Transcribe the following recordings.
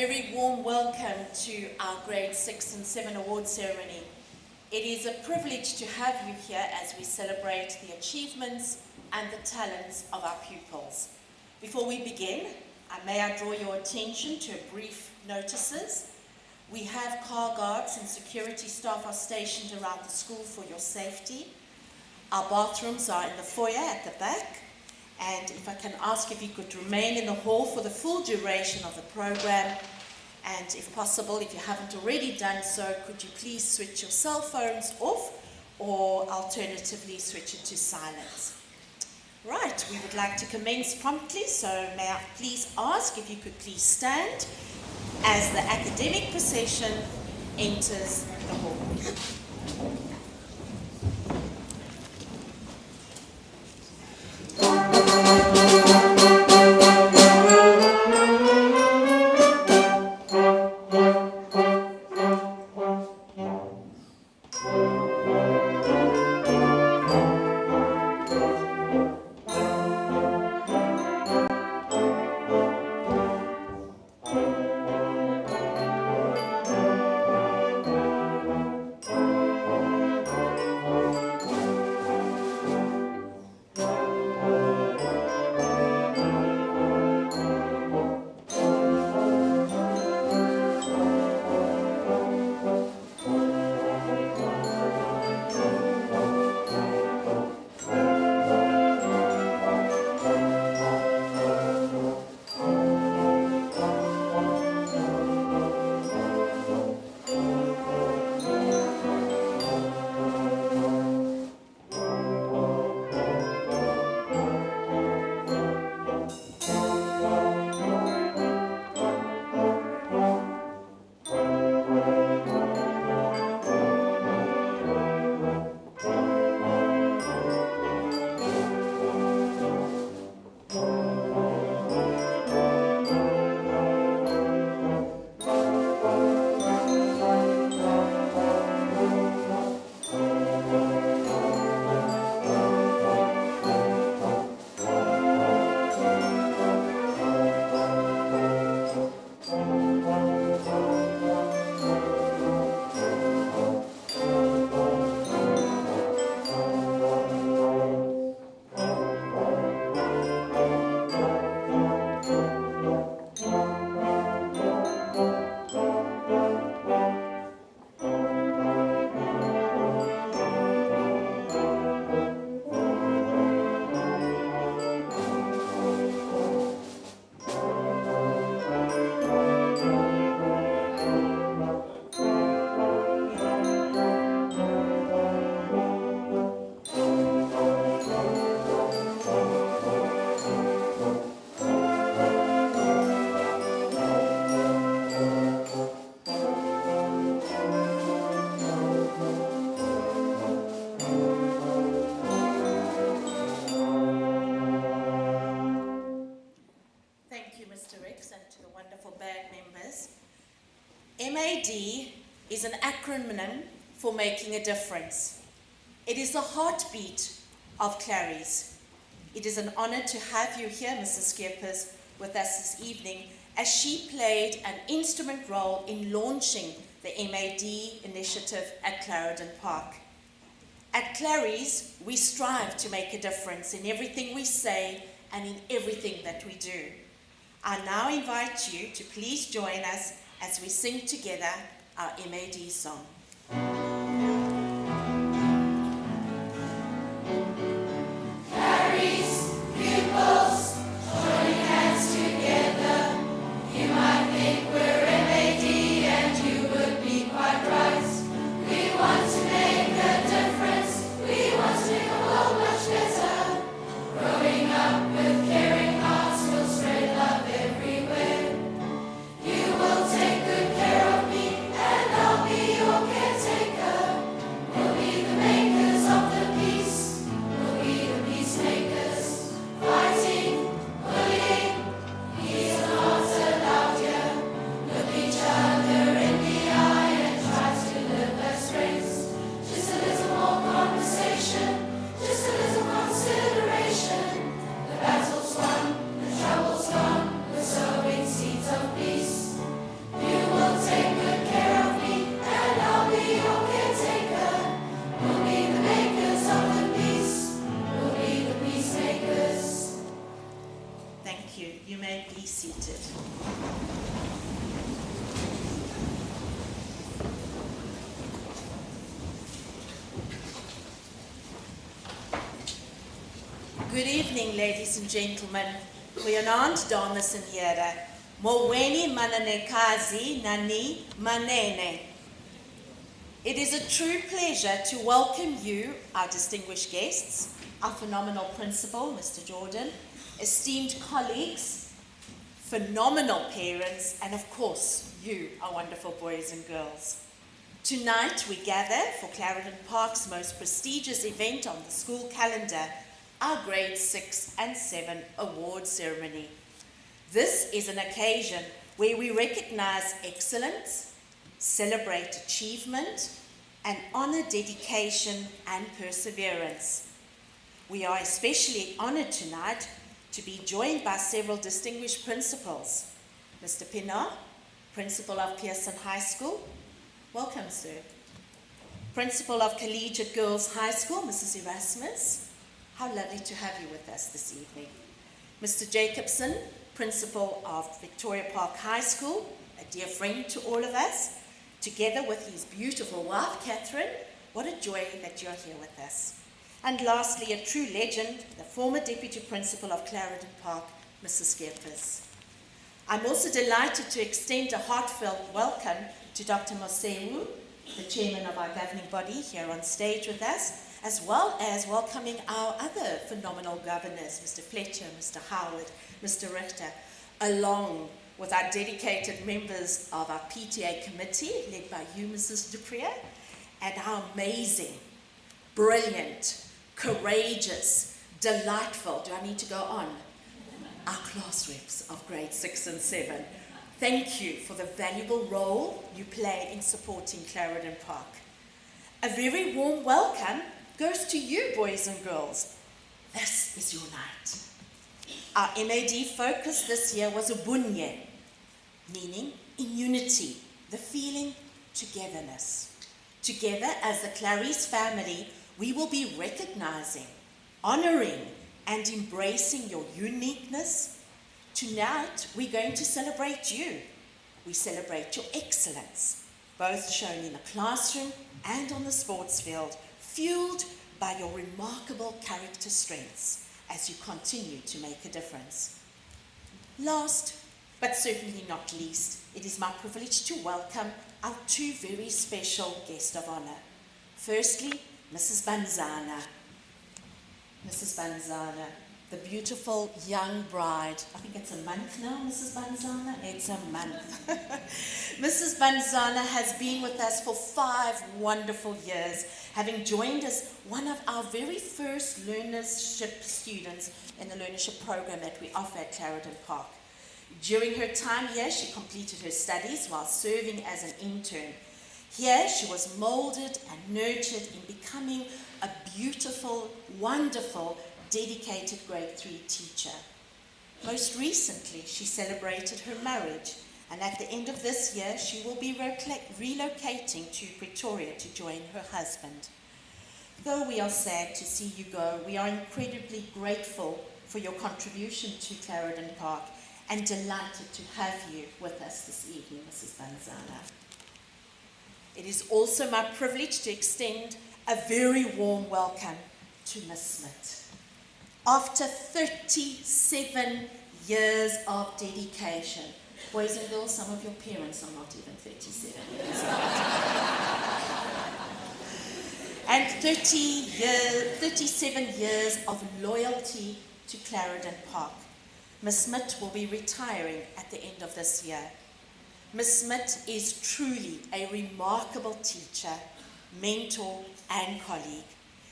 very warm welcome to our Grade 6 and 7 award ceremony. It is a privilege to have you here as we celebrate the achievements and the talents of our pupils. Before we begin, may I draw your attention to brief notices. We have car guards and security staff are stationed around the school for your safety. Our bathrooms are in the foyer at the back. And if I can ask if you could remain in the hall for the full duration of the program. And if possible, if you haven't already done so, could you please switch your cell phones off or alternatively switch it to silence. Right, we would like to commence promptly, so may I please ask if you could please stand as the academic procession enters the hall. MAD is an acronym for making a difference. It is the heartbeat of Clary's. It is an honor to have you here, Mrs. Skeepers, with us this evening, as she played an instrument role in launching the MAD initiative at Clarendon Park. At Clary's, we strive to make a difference in everything we say and in everything that we do. I now invite you to please join us as we sing together our MAD song. Clary's pupils, joining hands together. You might think we're MAD and you would be quite right. We want to make a difference. We want to make a world much better. Growing up with caring hearts, we'll spread love everywhere. You will take good care of me and I'll be your caretaker. Good evening, ladies and gentlemen. Goeienaand, dames en here. Moweni mananekazi nani manene. It is a true pleasure to welcome you, our distinguished guests, our phenomenal principal, Mr. Jordan, esteemed colleagues, phenomenal parents, and of course, you, our wonderful boys and girls. Tonight we gather for Clarendon Park's most prestigious event on the school calendar, our grade 6 and 7 award ceremony. This is an occasion where we recognize excellence, celebrate achievement, and honor dedication and perseverance. We are especially honored tonight to be joined by several distinguished principals. Mr. Pienaar, Principal of Pearson High School. Welcome, sir. Principal of Collegiate Girls High School, Mrs. Erasmus. How lovely to have you with us this evening. Mr. Jacobson, Principal of Victoria Park High School, a dear friend to all of us, together with his beautiful wife, Catherine. What a joy that you're here with us. And lastly, a true legend, the former Deputy Principal of Clarendon Park, Mrs. Skeppers. I'm also delighted to extend a heartfelt welcome to Dr. Mosewu, the chairman of our governing body, here on stage with us, as well as welcoming our other phenomenal governors, Mr. Fletcher, Mr. Howard, Mr. Richter, along with our dedicated members of our PTA committee, led by you, Mrs. Dupree, and our amazing, brilliant, courageous, delightful, do I need to go on? Our class reps of grade 6 and 7. Thank you for the valuable role you play in supporting Clarendon Park. A very warm welcome goes to you, boys and girls. This is your night. Our MAD focus this year was ubunye, meaning in unity, the feeling togetherness. Together as the Clarice family, we will be recognizing, honoring, and embracing your uniqueness. Tonight, we're going to celebrate you. We celebrate your excellence, both shown in the classroom and on the sports field, fueled by your remarkable character strengths as you continue to make a difference. Last, but certainly not least, it is my privilege to welcome our two very special guests of honor. Firstly, Mrs. Banzana. Mrs. Banzana, the beautiful young bride. I think it's a month now, Mrs. Banzana? It's a month. Mrs. Banzana has been with us for 5 wonderful years, having joined as one of our very first learnership students in the learnership program that we offer at Clarendon Park. During her time here, she completed her studies while serving as an intern. Here, she was molded and nurtured in becoming a beautiful, wonderful, dedicated grade 3 teacher. Most recently, she celebrated her marriage, and at the end of this year, she will be relocating to Pretoria to join her husband. Though we are sad to see you go, we are incredibly grateful for your contribution to Clarendon Park and delighted to have you with us this evening, Mrs. Banzana. It is also my privilege to extend a very warm welcome to Miss Smith. After 37 years of dedication, boys and girls, some of your parents are not even 37 years old. And 37 years of loyalty to Clarendon Park. Miss Smith will be retiring at the end of this year. Miss Smith is truly a remarkable teacher, mentor, and colleague.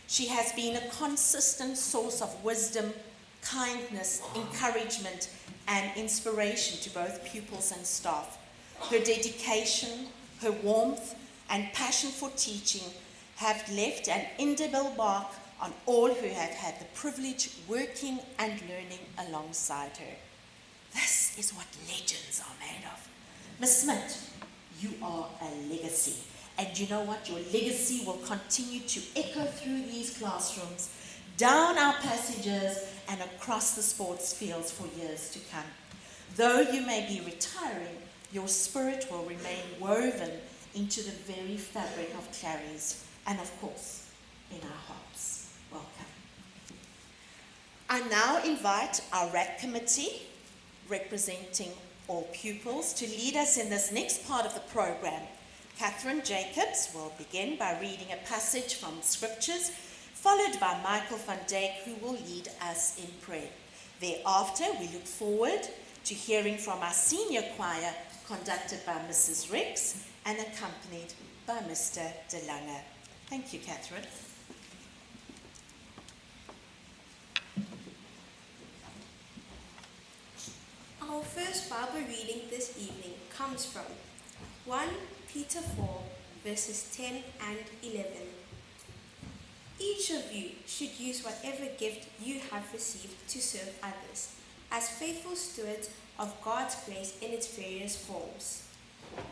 She has been a consistent source of wisdom, kindness, encouragement, and inspiration to both pupils and staff. Her dedication, her warmth, and passion for teaching have left an indelible mark on all who have had the privilege working and learning alongside her. This is what legends are made of. Miss Smith, you are a legacy. And you know what? Your legacy will continue to echo through these classrooms, down our passages, and across the sports fields for years to come. Though you may be retiring, your spirit will remain woven into the very fabric of Clary's, and of course, in our hearts. Welcome. I now invite our RAC committee, representing all pupils, to lead us in this next part of the program. Catherine Jacobs will begin by reading a passage from Scriptures, followed by Michael van Dijk, who will lead us in prayer. Thereafter, we look forward to hearing from our senior choir, conducted by Mrs. Rix and accompanied by Mr. De Lange. Thank you, Catherine. Our first Bible reading this evening comes from 1 Peter 4, verses 10 and 11. Each of you should use whatever gift you have received to serve others, as faithful stewards of God's grace in its various forms.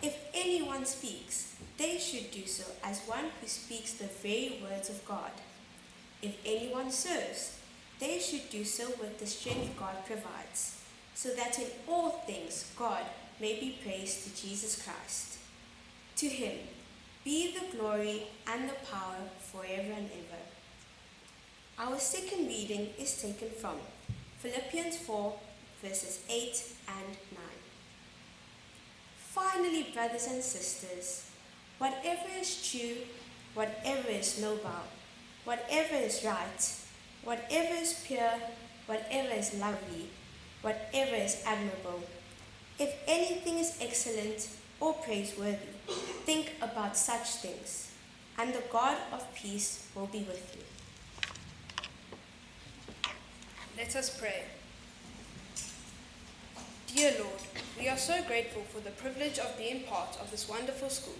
If anyone speaks, they should do so as one who speaks the very words of God. If anyone serves, they should do so with the strength God provides, so that in all things God may be praised to Jesus Christ. To him be the glory and the power forever and ever. Our second reading is taken from Philippians 4, verses 8 and 9. Finally, brothers and sisters, whatever is true, whatever is noble, whatever is right, whatever is pure, whatever is lovely, whatever is admirable, if anything is excellent or praiseworthy, think about such things, and the God of peace will be with you. Let us pray. Dear Lord, we are so grateful for the privilege of being part of this wonderful school.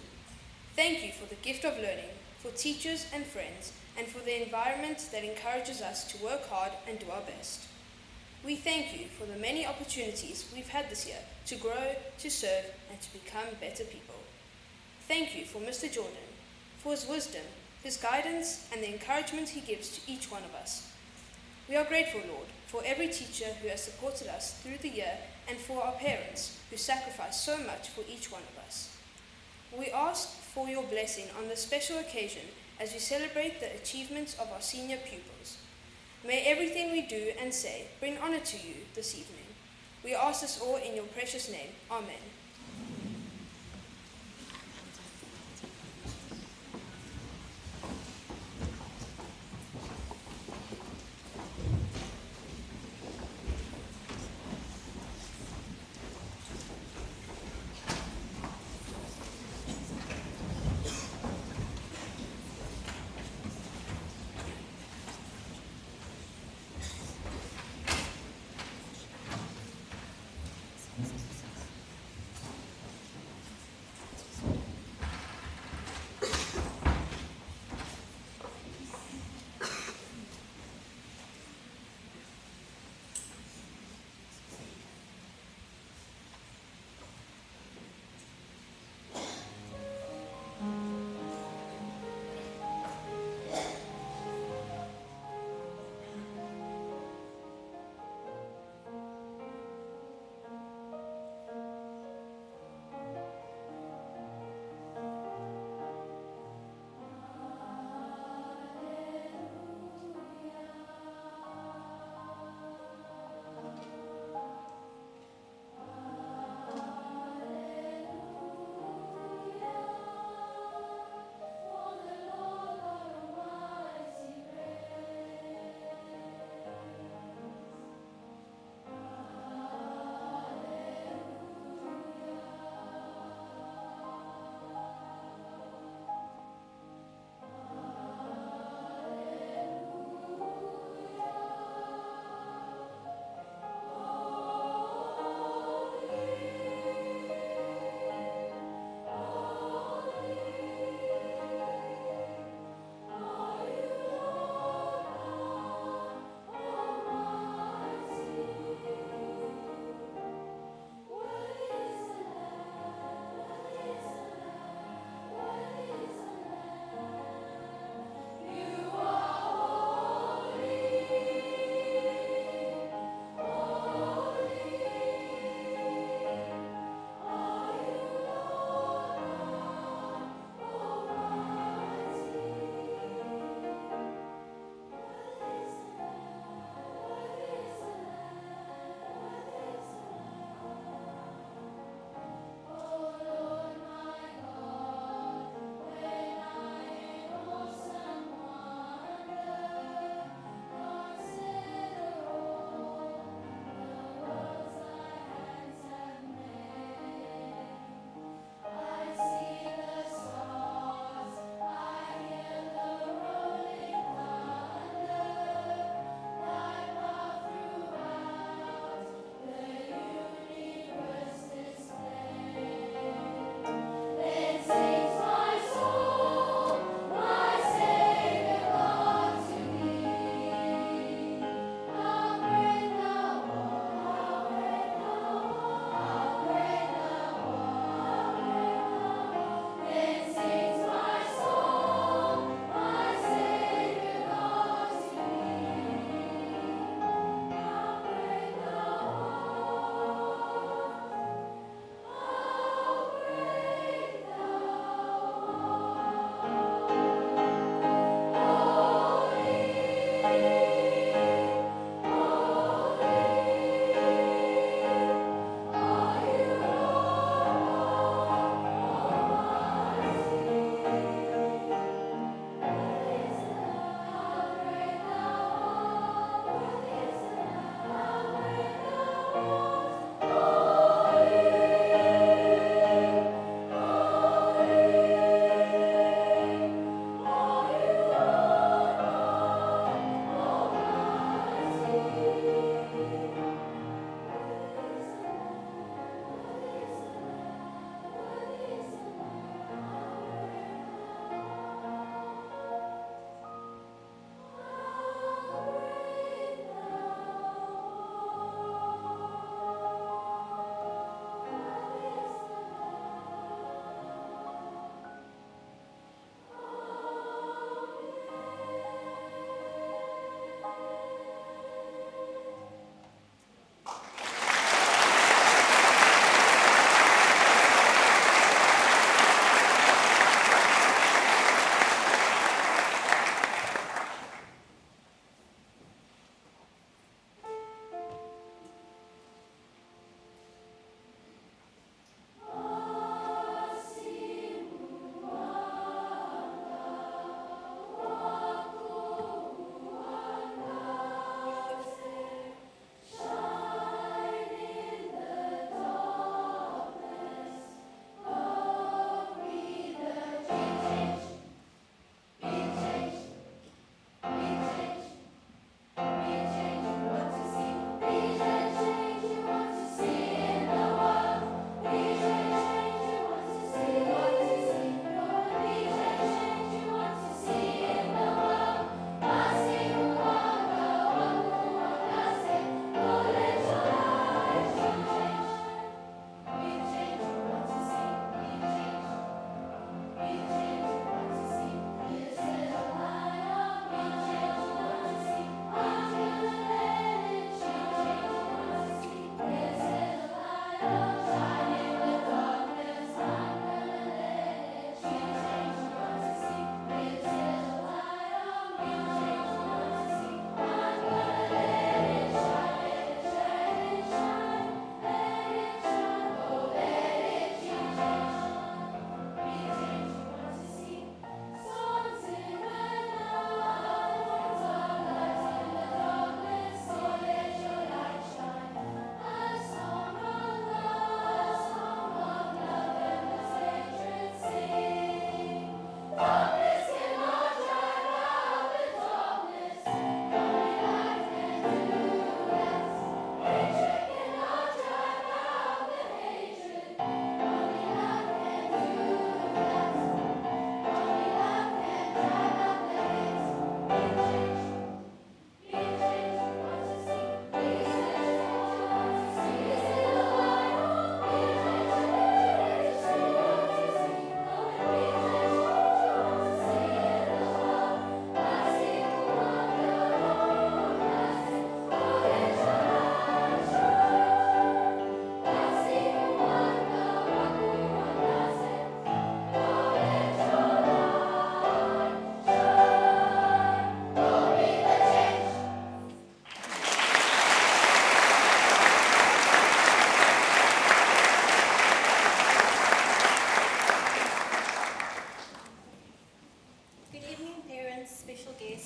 Thank you for the gift of learning, for teachers and friends, and for the environment that encourages us to work hard and do our best. We thank you for the many opportunities we've had this year to grow, to serve, and to become better people. Thank you for Mr. Jordan, for his wisdom, his guidance, and the encouragement he gives to each one of us. We are grateful, Lord, for every teacher who has supported us through the year and for our parents who sacrifice so much for each one of us. We ask for your blessing on this special occasion as we celebrate the achievements of our senior pupils. May everything we do and say bring honor to you this evening. We ask this all in your precious name. Amen.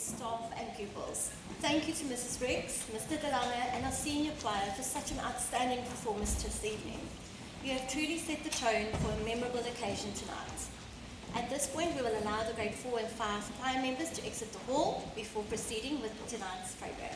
staff and pupils. Thank you to Mrs. Riggs, Mr. DeLange and our senior choir for such an outstanding performance this evening. You have truly set the tone for a memorable occasion tonight. At this point, we will allow the grade 4 and 5 choir members to exit the hall before proceeding with tonight's program.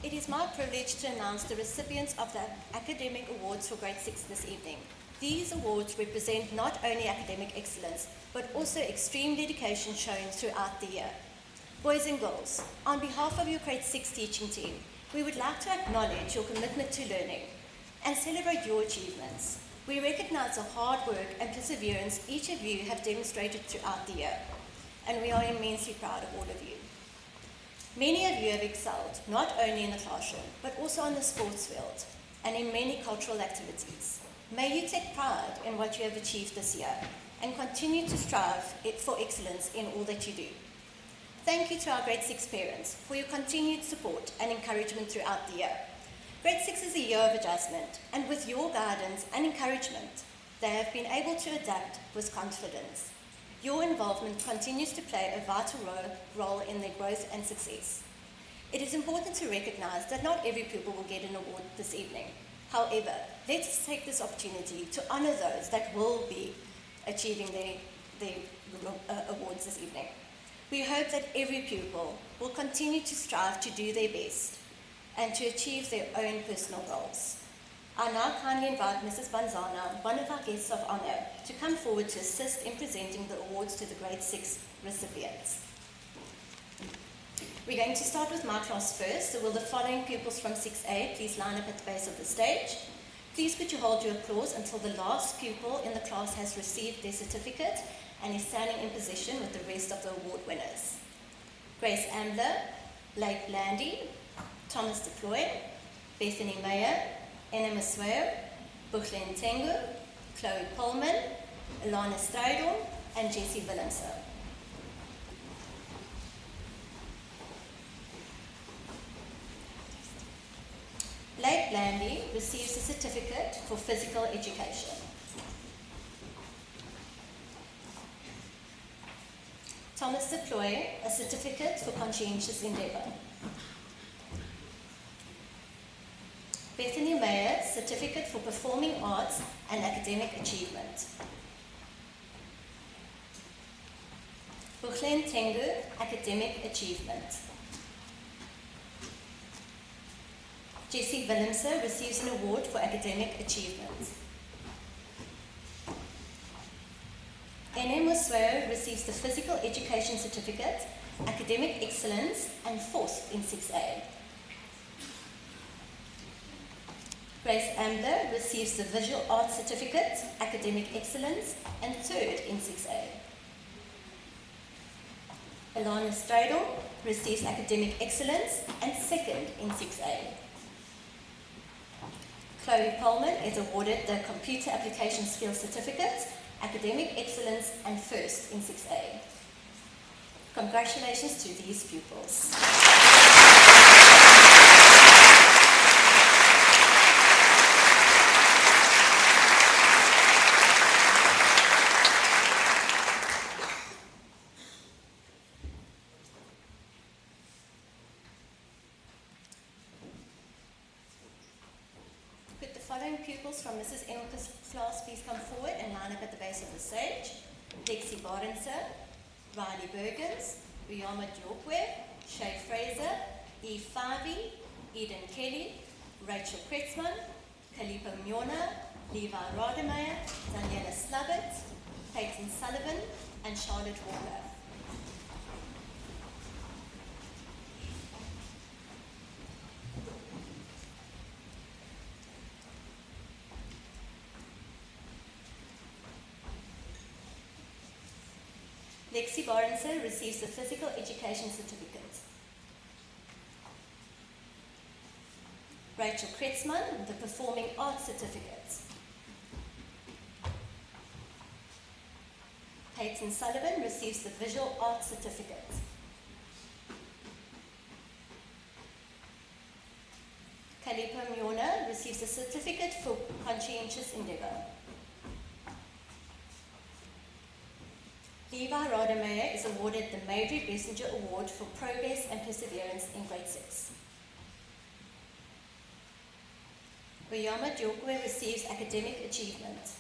It is my privilege to announce the recipients of the Academic Awards for Grade 6 this evening. These awards represent not only academic excellence, but also extreme dedication shown throughout the year. Boys and girls, on behalf of your Grade 6 teaching team, we would like to acknowledge your commitment to learning and celebrate your achievements. We recognize the hard work and perseverance each of you have demonstrated throughout the year, and we are immensely proud of all of you. Many of you have excelled, not only in the classroom, but also on the sports field and in many cultural activities. May you take pride in what you have achieved this year and continue to strive for excellence in all that you do. Thank you to our Grade 6 parents for your continued support and encouragement throughout the year. Grade 6 is a year of adjustment, and with your guidance and encouragement, they have been able to adapt with confidence. Your involvement continues to play a vital role in their growth and success. It is important to recognize that not every pupil will get an award this evening. However, let's take this opportunity to honor those that will be achieving their awards this evening. We hope that every pupil will continue to strive to do their best and to achieve their own personal goals. I now kindly invite Mrs. Banzana, one of our guests of honor, to come forward to assist in presenting the awards to the Grade 6 recipients. We're going to start with my class first, so will the following pupils from 6A please line up at the base of the stage. Please could you hold your applause until the last pupil in the class has received their certificate and is standing in position with the rest of the award winners. Grace Ambler, Blake Blandy, Thomas Deploy, Bethany Meyer, Enema Sweo, Buchlen Tengu, Chloe Pullman, Ilana Strijdom, and Jessie Willemse. Blake Blandy receives a certificate for physical education. Thomas Deploy, a certificate for conscientious endeavour. Bethany Meyer, certificate for performing arts and academic achievement. Buchlen Tengu, academic achievement. Jessie Willemse receives an award for academic achievement. Ene Musweo receives the physical education certificate, academic excellence, and 4th in 6A. Grace Ambler receives the visual arts certificate, academic excellence, and 3rd in 6A. Ilana Strijdom receives academic excellence and 2nd in 6A. Chloe Pullman is awarded the computer application skills certificate, academic excellence, and 1st in 6A. Congratulations to these pupils. Pupils from Mrs. Engelke's class please come forward and line up at the base of the stage. Lexi Barenser, Riley Bergens, Uyama Djokwe, Shay Fraser, Eve Farvey, Eden Kelly, Rachel Kretzmann, Kalipa Mjona, Levi Rademeyer, Daniela Slubbert, Peyton Sullivan, and Charlotte Walker. Lexi Barenser receives the physical education certificate. Rachel Kretzmann, the Performing Arts Certificate. Peyton Sullivan receives the Visual Arts Certificate. Kalipa Mjorna receives a certificate for conscientious endeavour. Levi Rademeyer is awarded the Mavry Bessinger Award for Progress and Perseverance in Grade 6. Oyama Diokwe receives Academic Achievement.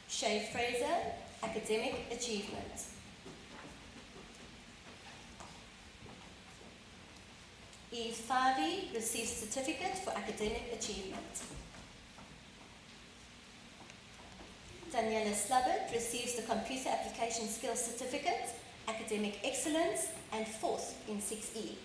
Shay Fraser, Academic Achievement. Eve Farvey receives Certificate for Academic Achievement. Daniela Slubbert receives the Computer Application Skills Certificate, Academic Excellence, and 4th in 6E.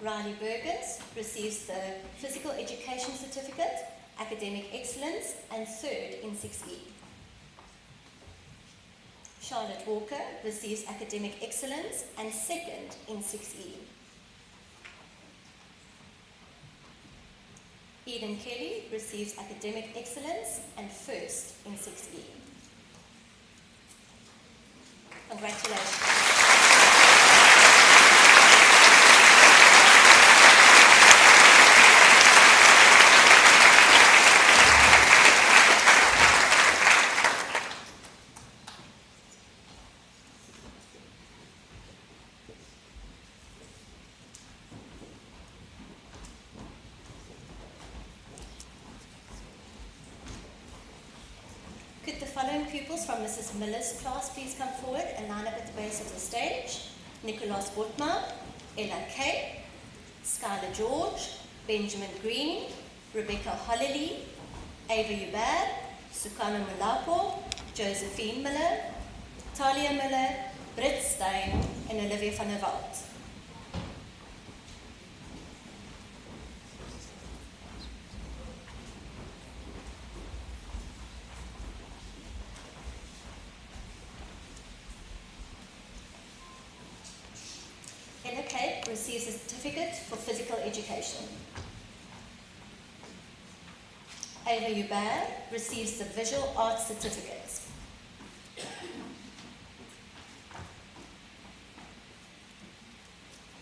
Riley Burgess receives the Physical Education Certificate, Academic Excellence, and 3rd in 6E. Charlotte Walker receives Academic Excellence and 2nd in 6E. Eden Kelly receives Academic Excellence and 1st in 6E. Congratulations. Could the following pupils from Mrs. Miller's class please come forward and line up at the base of the stage? Nicholas Botma, Ella Kay, Skylar George, Benjamin Green, Rebecca Hollily, Ava Hubert, Sukana Mulapo, Josephine Miller, Talia Miller, Britt Stein, and Olivia van der Walt. Engelke receives a certificate for physical education. Ava Hubert receives the visual arts certificate.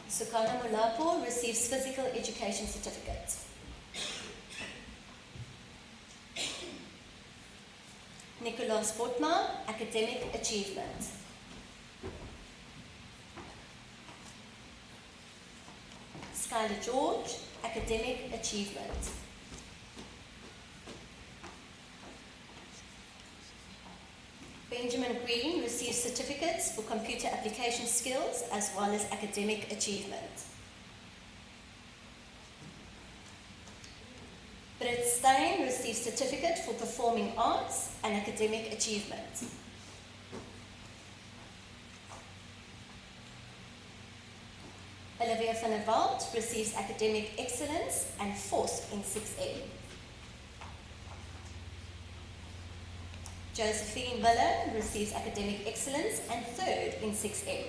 Sukana Mulapo receives physical education certificate. Nicholas Botma, academic achievement. Skylar George, academic achievement. Benjamin Green receives certificates for computer application skills as well as academic achievement. Britt Stein receives certificate for performing arts and academic achievement. Olivia van der Walt receives academic excellence and 4th in 6A. Josephine Miller receives academic excellence and 3rd in 6A.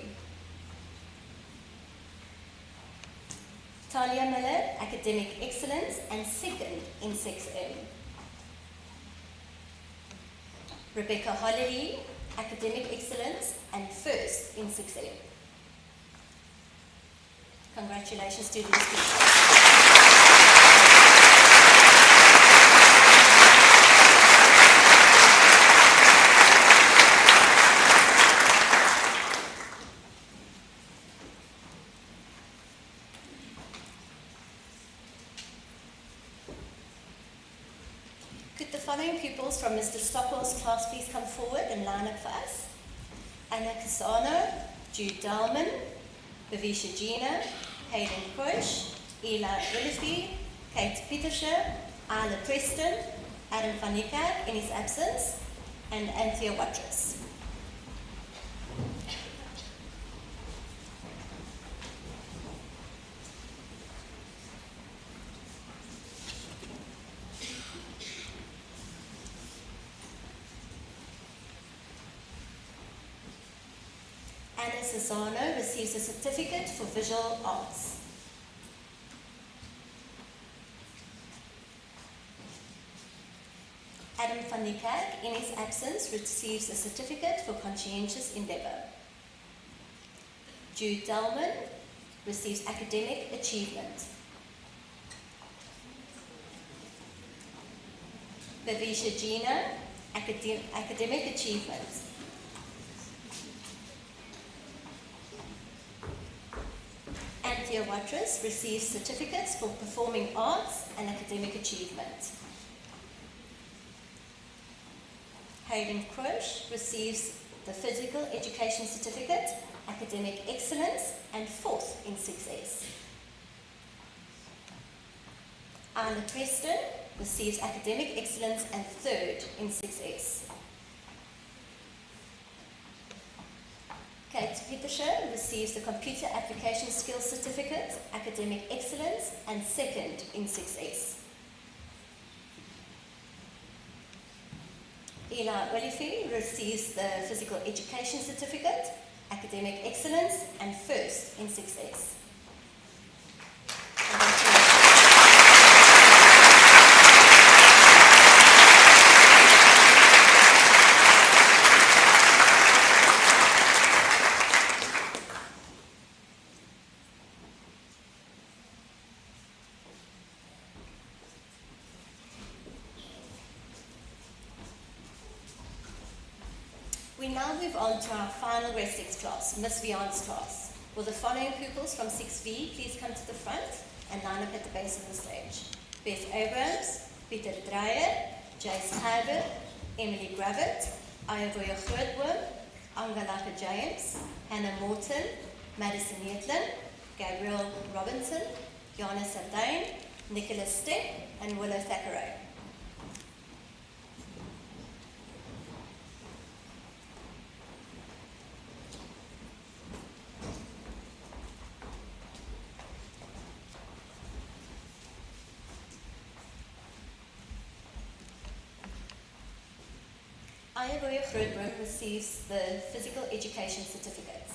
Talia Miller, academic excellence and 2nd in 6A. Rebecca Hollily, academic excellence and 1st in 6A. Congratulations to these people. Could the following pupils from Mr. Stockwell's class please come forward and line up for us? Anna Casano, Jude Dalman, Vivisha Gina, Hayden Krosh, Eli Willifie, Kate Petersher, Isla Preston, Adam van Niekerk in his absence, and Anthea Watrous. Anna Cesano receives a certificate for visual arts. Adam van der Kerk, in his absence, receives a certificate for conscientious endeavour. Jude Delman receives academic achievement. Bavisha Gina, academic achievement. Anthea Watras receives certificates for performing arts and academic achievement. Hayden Crosh receives the Physical Education Certificate, Academic Excellence, and 4th in 6S. Anna Preston receives Academic Excellence and 3rd in 6S. Kate Petersher receives the Computer Application Skills Certificate, Academic Excellence, and 2nd in 6S. Ela Olifi receives the Physical Education Certificate, Academic Excellence, and 1st in 6S. We now move on to our final grade 6 class, Miss Vian's class. Will the following pupils from 6V please come to the front and line up at the base of the stage? Beth Abrams, Peter Dreyer, Jace Herber, Emily Gravett, Ayaboya Grootboom, Angalaka James, Hannah Morton, Madison Netlin, Gabriel Robinson, Jana Sardijn, Nicholas Stepp, and Willow Thackeray. Ayaboya Grootboom receives the Physical Education Certificate.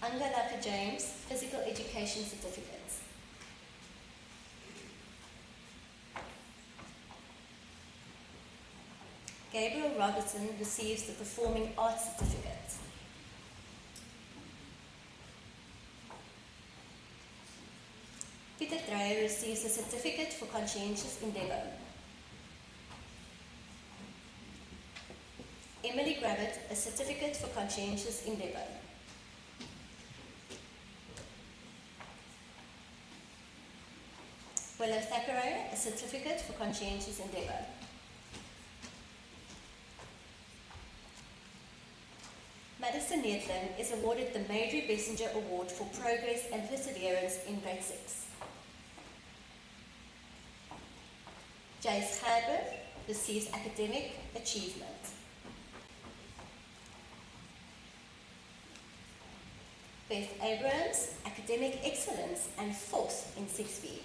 Angalaka James, Physical Education Certificate. Gabriel Robertson receives the Performing Arts Certificate. Peter Dreyer receives a certificate for conscientious endeavour. Emily Gravett, a certificate for conscientious endeavour. Willow Thackeray, a certificate for conscientious endeavour. Madison Netlin is awarded the Majory Bessinger Award for Progress and Perseverance in Grade 6. Jace Herber receives Academic Achievement. Beth Abrams, Academic Excellence, and 4th in 6B.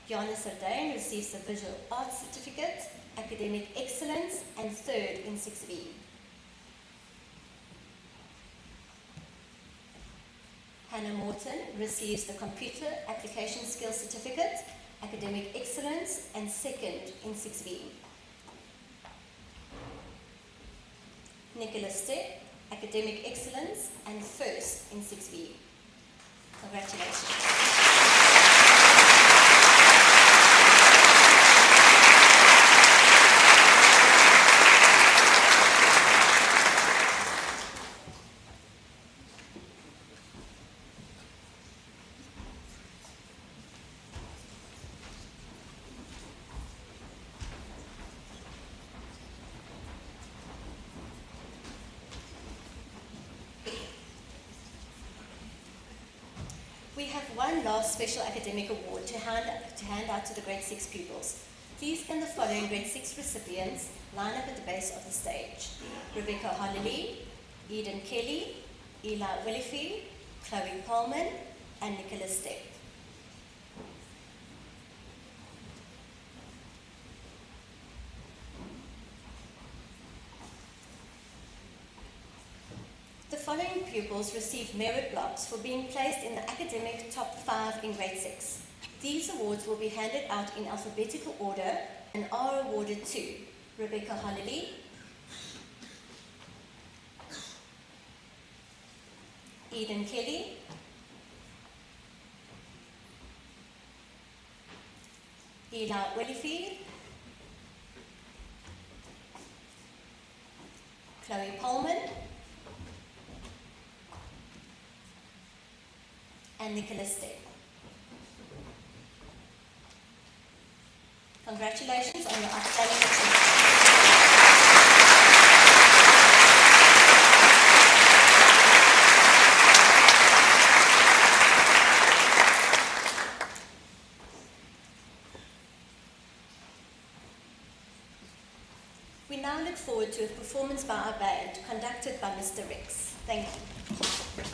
Jana Sardijn receives the Visual Arts Certificate, Academic Excellence, and 3rd in 6B. Hannah Morton receives the Computer Application Skills Certificate, Academic Excellence, and 2nd in 6B. Nicholas Stepp, Academic Excellence, and 1st in 6B. Congratulations. We have one last special academic award to hand out to the grade 6 pupils. Please can the following grade 6 recipients line up at the base of the stage? Rebecca Holley, Eden Kelly, Eli Willifie, Chloe Pullman, and Nicholas Stepp. following pupils received merit blocks for being placed in the academic top 5 in grade 6. These awards will be handed out in alphabetical order and are awarded to Rebecca Honnelly, Eden Kelly, Eli Wellifield, Chloe Pullman, and Nicholas Stepp. Congratulations on your outstanding achievement. We now look forward to a performance by our band, conducted by Mr. Rex. Thank you.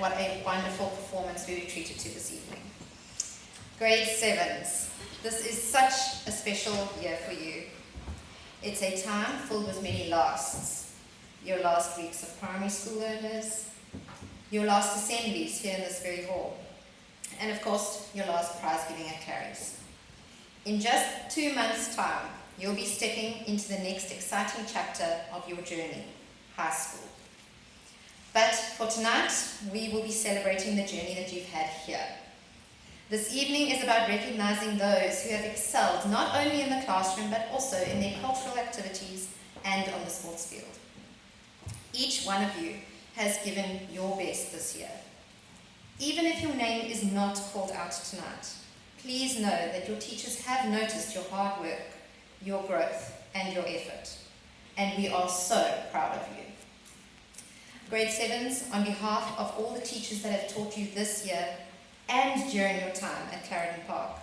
what a wonderful performance we were treated to this evening. Grade 7s, this is such a special year for you. It's a time filled with many lasts. Your last weeks of primary school learners, your last assemblies here in this very hall, and of course, your last prize giving at Clary's. In just 2 months' time, you'll be stepping into the next exciting chapter of your journey, high school. But for tonight, we will be celebrating the journey that you've had here. This evening is about recognizing those who have excelled not only in the classroom, but also in their cultural activities and on the sports field. Each one of you has given your best this year. Even if your name is not called out tonight, please know that your teachers have noticed your hard work, your growth, and your effort. And we are so proud of you. Grade 7s, on behalf of all the teachers that have taught you this year and during your time at Clarendon Park,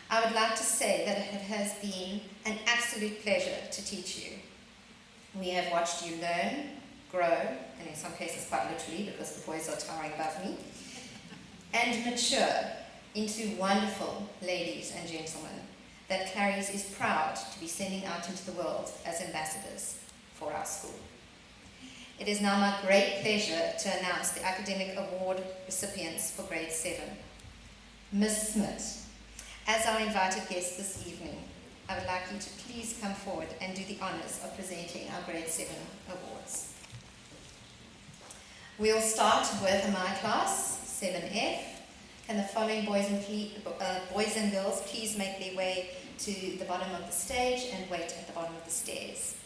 I would like to say that it has been an absolute pleasure to teach you. We have watched you learn, grow, and in some cases quite literally because the boys are towering above me, and mature into wonderful ladies and gentlemen that Clary's is proud to be sending out into the world as ambassadors for our school. It is now my great pleasure to announce the academic award recipients for grade 7. Ms. Smith, as our invited guest this evening, I would like you to please come forward and do the honors of presenting our grade 7 awards. We'll start with my class, 7F. Can the following boys and girls please make their way to the bottom of the stage and wait at the bottom of the stairs?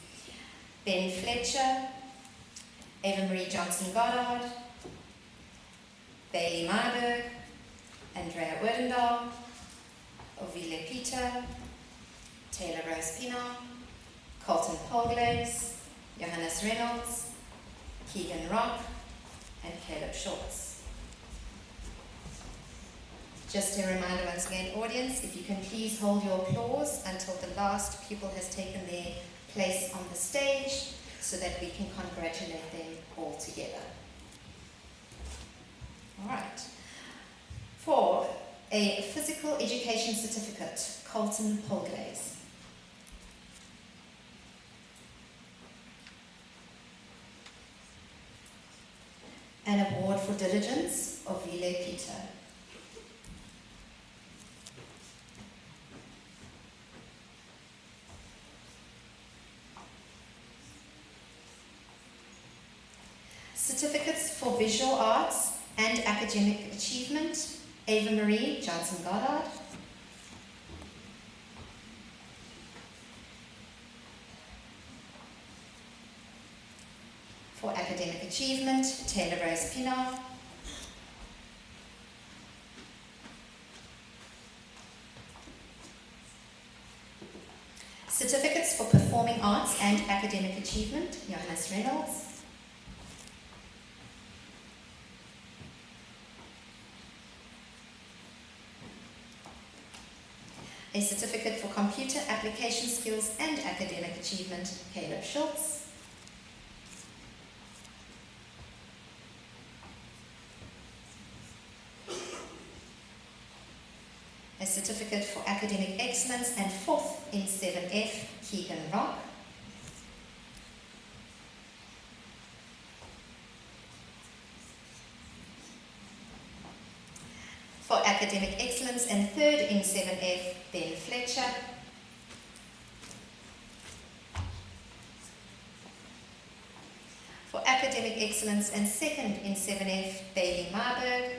Ben Fletcher, Ava-Marie Johnson-Goddard, Bailey Myberg, Andrea Werdendahl, Ovile Peter, Taylor Rose Pina, Colton Polglaze, Johannes Reynolds, Keegan Rock, and Caleb Schultz. Just a reminder once again, audience, if you can please hold your applause until the last pupil has taken their place on the stage so that we can congratulate them all together. All right. For a physical education certificate, Colton Polglaze. An award for diligence of Ovile Peter. Certificates for visual arts and academic achievement, Ava-Marie Johnson-Goddard. For academic achievement, Taylor Rose Pina. Certificates for performing arts and academic achievement, Johannes Reynolds. A certificate for computer application skills and academic achievement, Caleb Schultz. A certificate for academic excellence and 4th in 7F, Keegan Rock. For academic excellence and 3rd in 7F, Ben Fletcher. For academic excellence and 2nd in 7F, Bailey Myberg.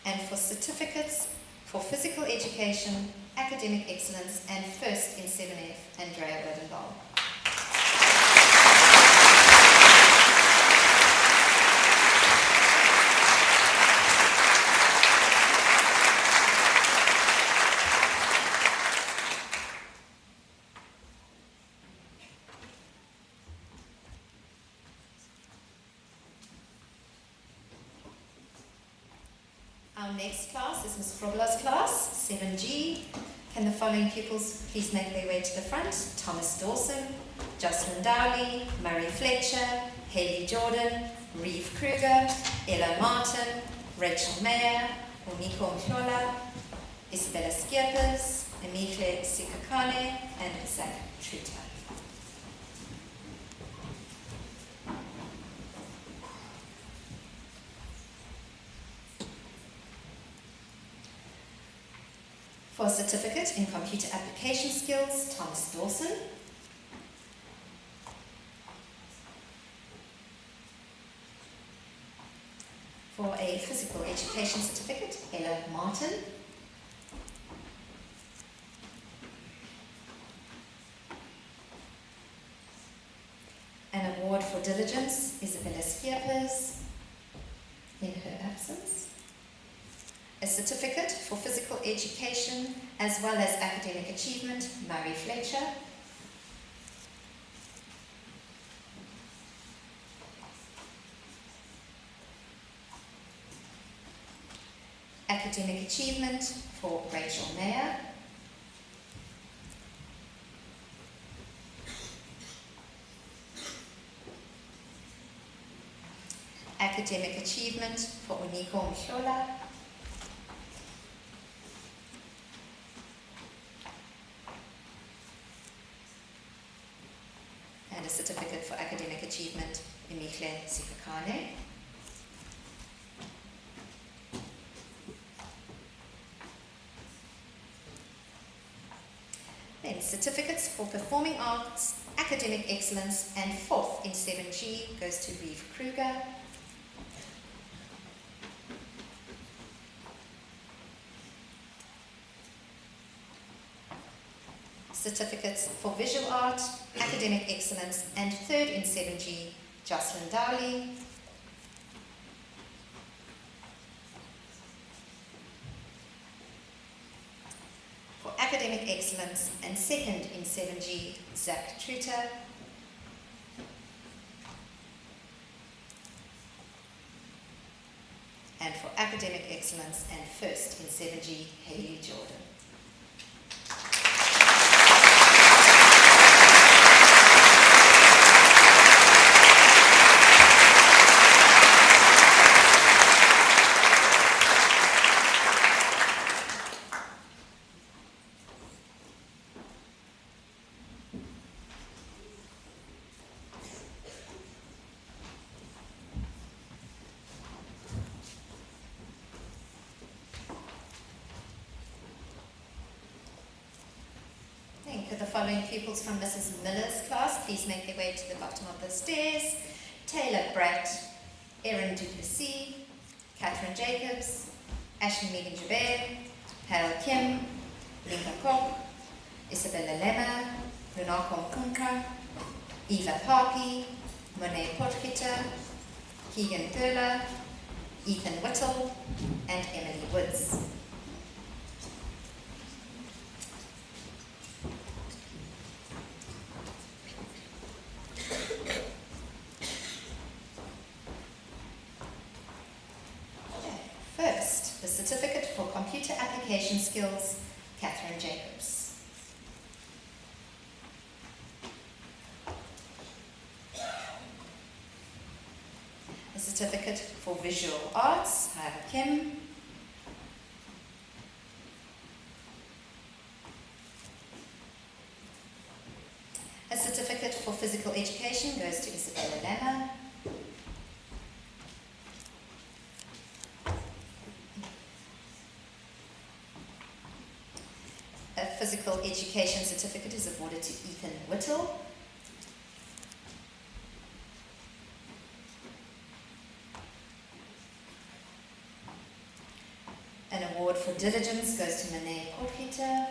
And for certificates for physical education, academic excellence, and 1st in 7F, Andrea Werdendahl. Our next class is Ms. Frobela's class, 7G. Can the following pupils please make their way to the front? Thomas Dawson, Jocelyn Dowley, Murray Fletcher, Hayley Jordan, Reeve Kruger, Ella Martin, Rachel Mayer, Uniko Mhlola, Isabella Skierpers, Emihle Sikakane, and Zach Truter. For a certificate in computer application skills, Thomas Dawson. For a physical education certificate, Ella Martin. An award for diligence, Isabella Skierpers, in her absence. A certificate for physical education as well as academic achievement, Murray Fletcher. Academic achievement for Rachel Mayer. Academic achievement for Uniko Mhlola. And a certificate for academic achievement, Emihle Sikakane. Then certificates for performing arts, academic excellence, and 4th in 7G goes to Reeve Kruger. Certificates for visual art, academic excellence, and 3rd in 7G, Jocelyn Dowley. For academic excellence and 2nd in 7G, Zach Truter. And for academic excellence and 1st in 7G, Hayley Jordan. Could the following pupils from Mrs. Miller's class please make their way to the bottom of the stairs? Taylor Bratt, Erin Duplessis, Catherine Jacobs, Ashley Megan Joubert, Harold Kim, Linka Kok, Isabella Lemmer, Lunako Nqunqa, Eva Parky, Monet Potgieter, Keegan Perla, Ethan Whittle, and Emily Woods. First, the certificate for computer application skills, Catherine Jacobs. A certificate for visual arts, Hara Kim. A certificate for physical education goes to Isabella Lemmer. A physical education certificate is awarded to Ethan Whittle. An award for diligence goes to Monet Potgieter.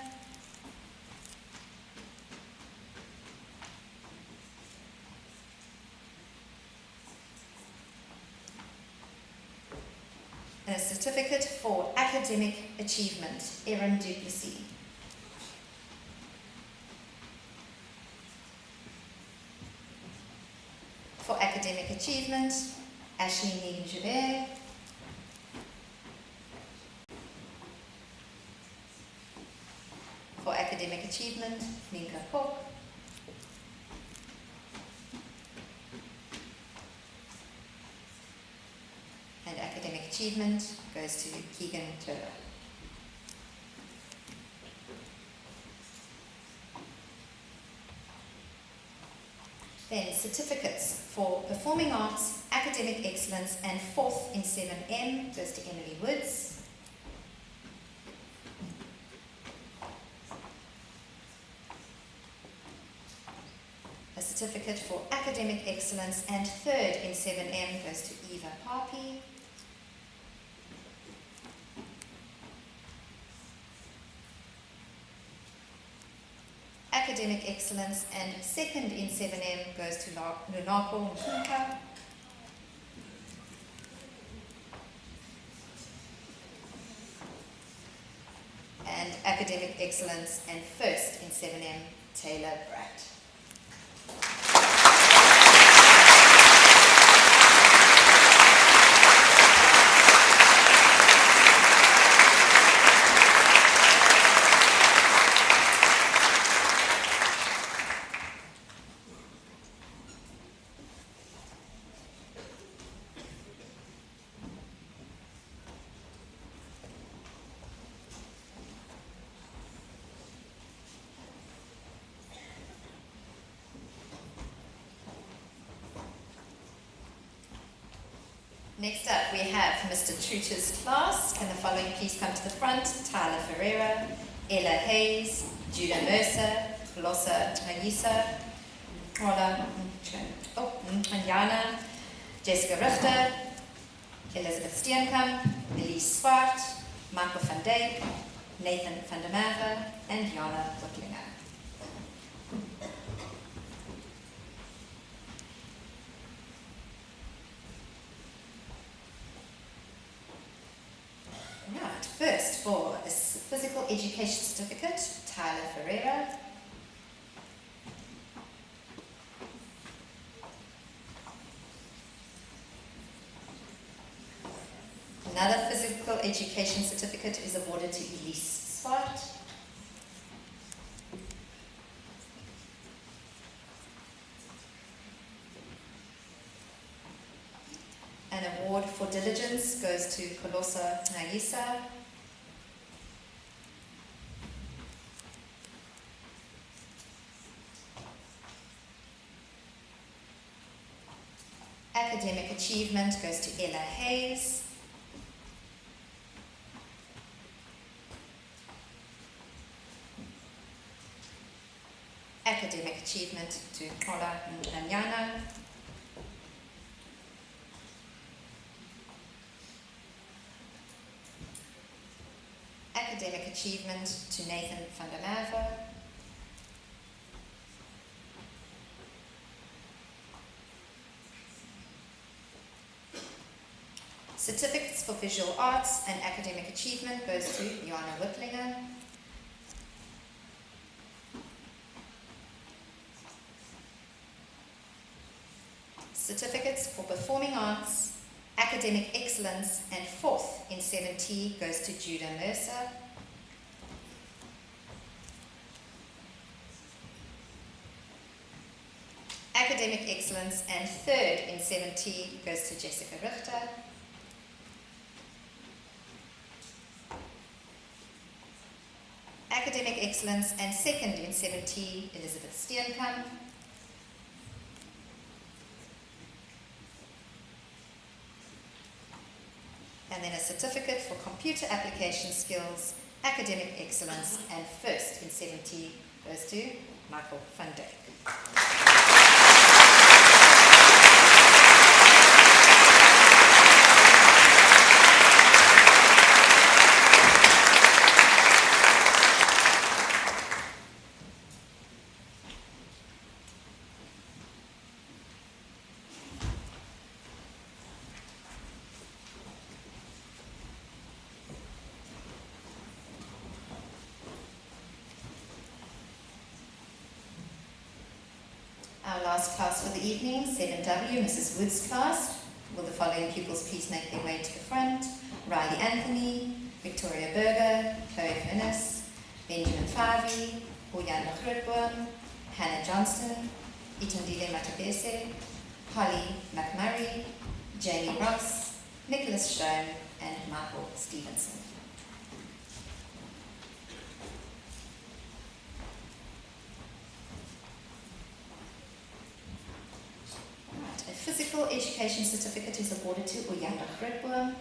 And a certificate for academic achievement, Erin Duplessis. For academic achievement, Ashley Megan Joubert. For academic achievement, Linka Kok. achievement goes to Keegan Turner. Then certificates for performing arts, academic excellence, and 4th in 7M goes to Emily Woods. A certificate for academic excellence and 3rd in 7M goes to Eva Papi. Academic excellence and 2nd in 7M goes to Lunako Nqunqa. And academic excellence and 1st in 7M, Taylor Bratt. Next up, we have Mr. Truter's class. Can the following please come to the front? Tyler Ferreira, Ella Hayes, Judah Mercer, Glossa Mayisa, Nqunqa, Jessica Richter, Elizabeth Steenkamp, Elise Swart, Michael van Dijk, Nathan van der Merwe, and Jana Wittlinger. Right, first for a physical education certificate, Tyler Ferreira. Another physical education certificate is awarded to Elise Swart. An award for diligence goes to Kolosa Nagisa. Academic achievement goes to Ella Hayes. Academic achievement to Kola Nanyana. Academic achievement to Nathan van der Merwe. Certificates for visual arts and academic achievement goes to Jana Wittlinger. Certificates for performing arts, academic excellence, and 4th in 7T goes to Judah Mercer. Academic excellence and 3rd in 7T goes to Jessica Richter. Academic excellence and 2nd in 7T, Elizabeth Steenkamp. And then a certificate for computer application skills, academic excellence, and 1st in 7T goes to Michael van Dijk. Our last class for the evening, 7W, Mrs. Wood's class. Will the following pupils please make their way to the front? Riley Anthony, Victoria Berger, Chloe Finnis, Benjamin Favi, Boyan Grootboom, Hannah Johnston, Itandile Matabese, Holly McMurray, Jamie Ross, Nicholas Schoen, and Michael Stevenson. Right, a physical education certificate is awarded to Uyanda Grootboom.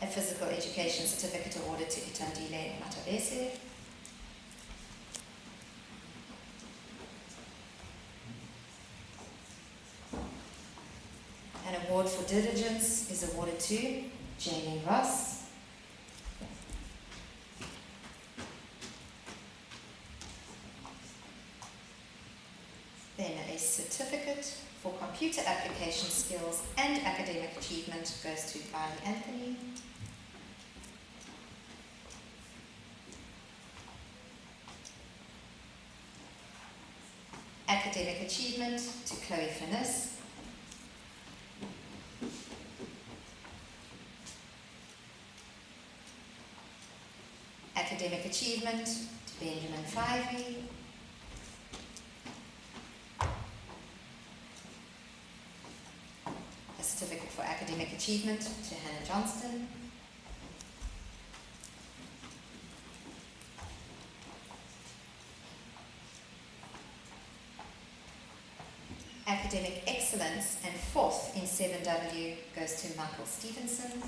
A physical education certificate awarded to Itandile Matabese. An award for diligence is awarded to Jamie Ross. Then a certificate for computer application skills and academic achievement goes to Barney Anthony. Academic achievement to Chloe Finnis. Academic achievement to Benjamin Fivey. A certificate for academic achievement to Hannah Johnston. Academic excellence and fourth in 7W goes to Michael Stevenson.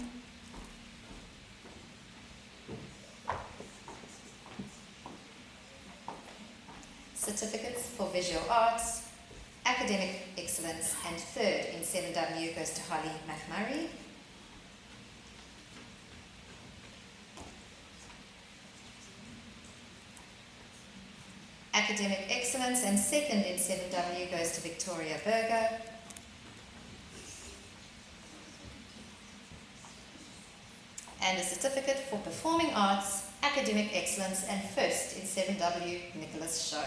Certificates for visual arts, academic excellence, and third in 7W goes to Holly McMurray. Academic excellence and second in 7W goes to Victoria Berger. And a certificate for performing arts, academic excellence, and first in 7W, Nicholas Schoen.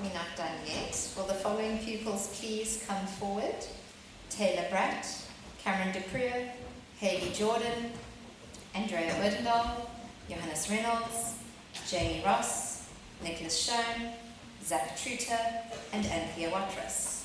We're not done yet. Will the following pupils please come forward? Taylor Bratt, Cameron Dupree, Hayley Jordan, Andrea Odendahl, Johannes Reynolds, Jamie Ross, Nicholas Schoen, Zach Truter, and Anthea Watras.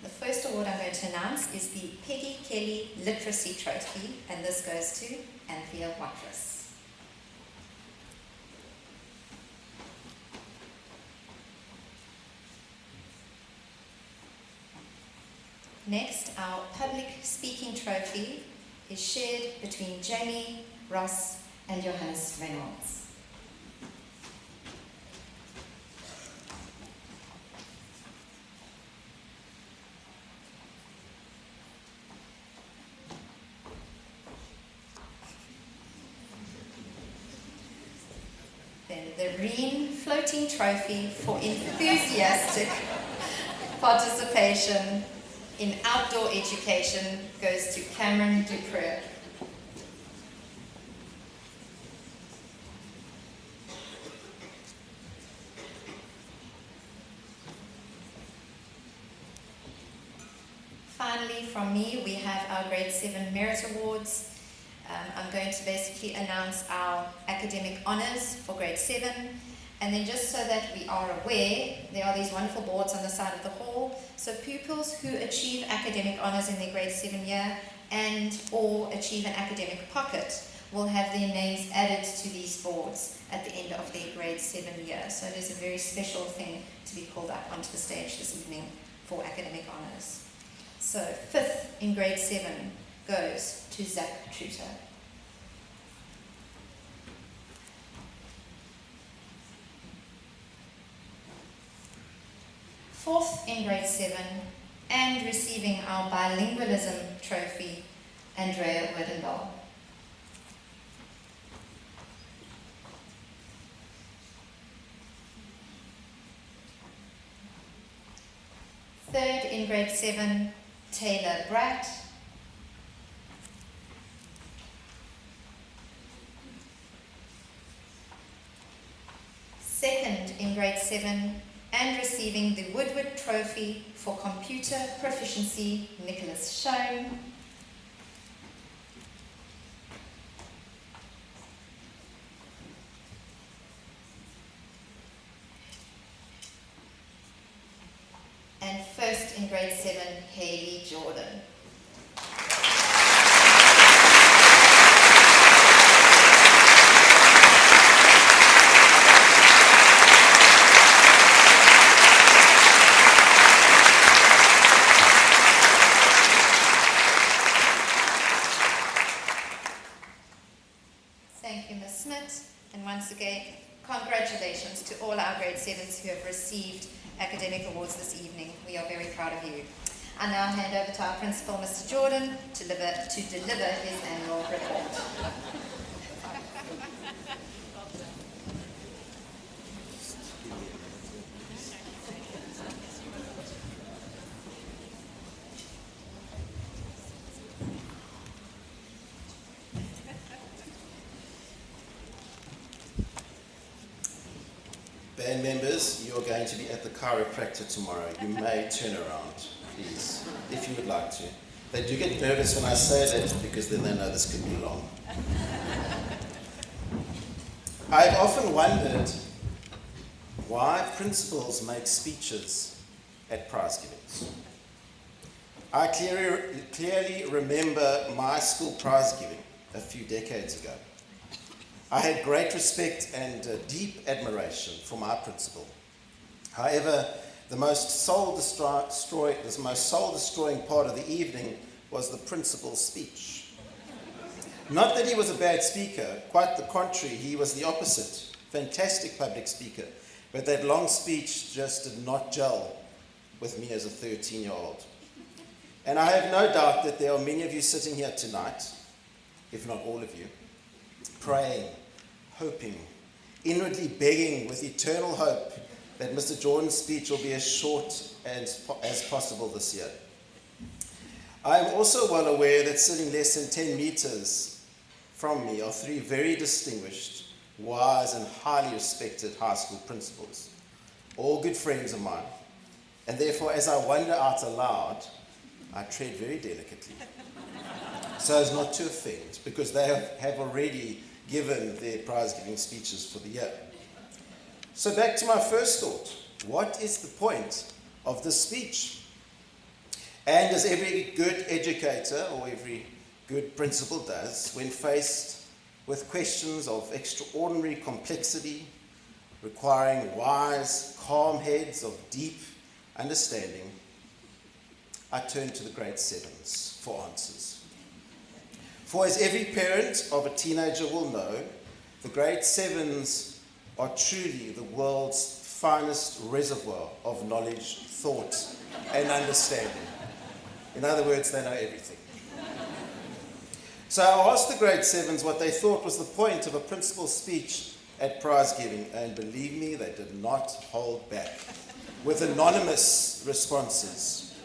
The first award I'm going to announce is the Peggy Kelly Literacy Trophy, and this goes to Anthea Watras. Next, our Public Speaking Trophy is shared between Jamie Ross and Johannes Reynolds. Then the Reen Floating Trophy for enthusiastic participation in outdoor education goes to Cameron Dupree. Finally, from me, we have our Grade 7 Merit Awards. I'm going to basically announce our academic honours for Grade 7. And then just so that we are aware, there are these wonderful boards on the side of the hall. So pupils who achieve academic honours in their Grade 7 year and or achieve an academic pocket will have their names added to these boards at the end of their Grade 7 year. So it is a very special thing to be called up onto the stage this evening for academic honours. So 5th in grade 7 goes to Zach Truter. Fourth in grade 7 and receiving our bilingualism trophy, Andrea Werdendahl. Third in grade 7, Taylor Bratt. Second in grade 7 and receiving the Woodward Trophy for Computer Proficiency, Nicholas Schoen. And first in grade 7, Hayley Jordan. Thank you, Ms. Smith. And once again, congratulations to all our grade 7s who have received academic awards this evening. We are very proud of you. I now hand over to our principal, Mr. Jordan, to deliver his annual report. Band members, you're going to be at the chiropractor tomorrow. You may turn around, please, if you would like to. They do get nervous when I say that because then they know this could be long. I've often wondered why principals make speeches at prize givings. I clearly remember my school prize giving a few decades ago. I had great respect and deep admiration for my principal. However, the most soul-destroying part of the evening was the principal's speech. Not that he was a bad speaker, quite the contrary, he was the opposite. Fantastic public speaker, but that long speech just did not gel with me as a 13-year-old. And I have no doubt that there are many of you sitting here tonight, if not all of you, praying, hoping, inwardly begging with eternal hope that Mr. Jordan's speech will be as short as possible this year. I am also well aware that sitting less than 10 meters from me are 3 very distinguished, wise and highly respected high school principals, all good friends of mine. And therefore, as I wonder out aloud, I tread very delicately, so as not to offend, because they have already given their prize-giving speeches for the year. So back to my first thought. What is the point of this speech? And as every good educator or every good principal does, when faced with questions of extraordinary complexity, requiring wise, calm heads of deep understanding, I turn to the grade 7s for answers. For as every parent of a teenager will know, the grade 7s are truly the world's finest reservoir of knowledge, thought, and understanding. In other words, they know everything. So I asked the grade 7s what they thought was the point of a principal's speech at prize giving, and believe me, they did not hold back with anonymous responses.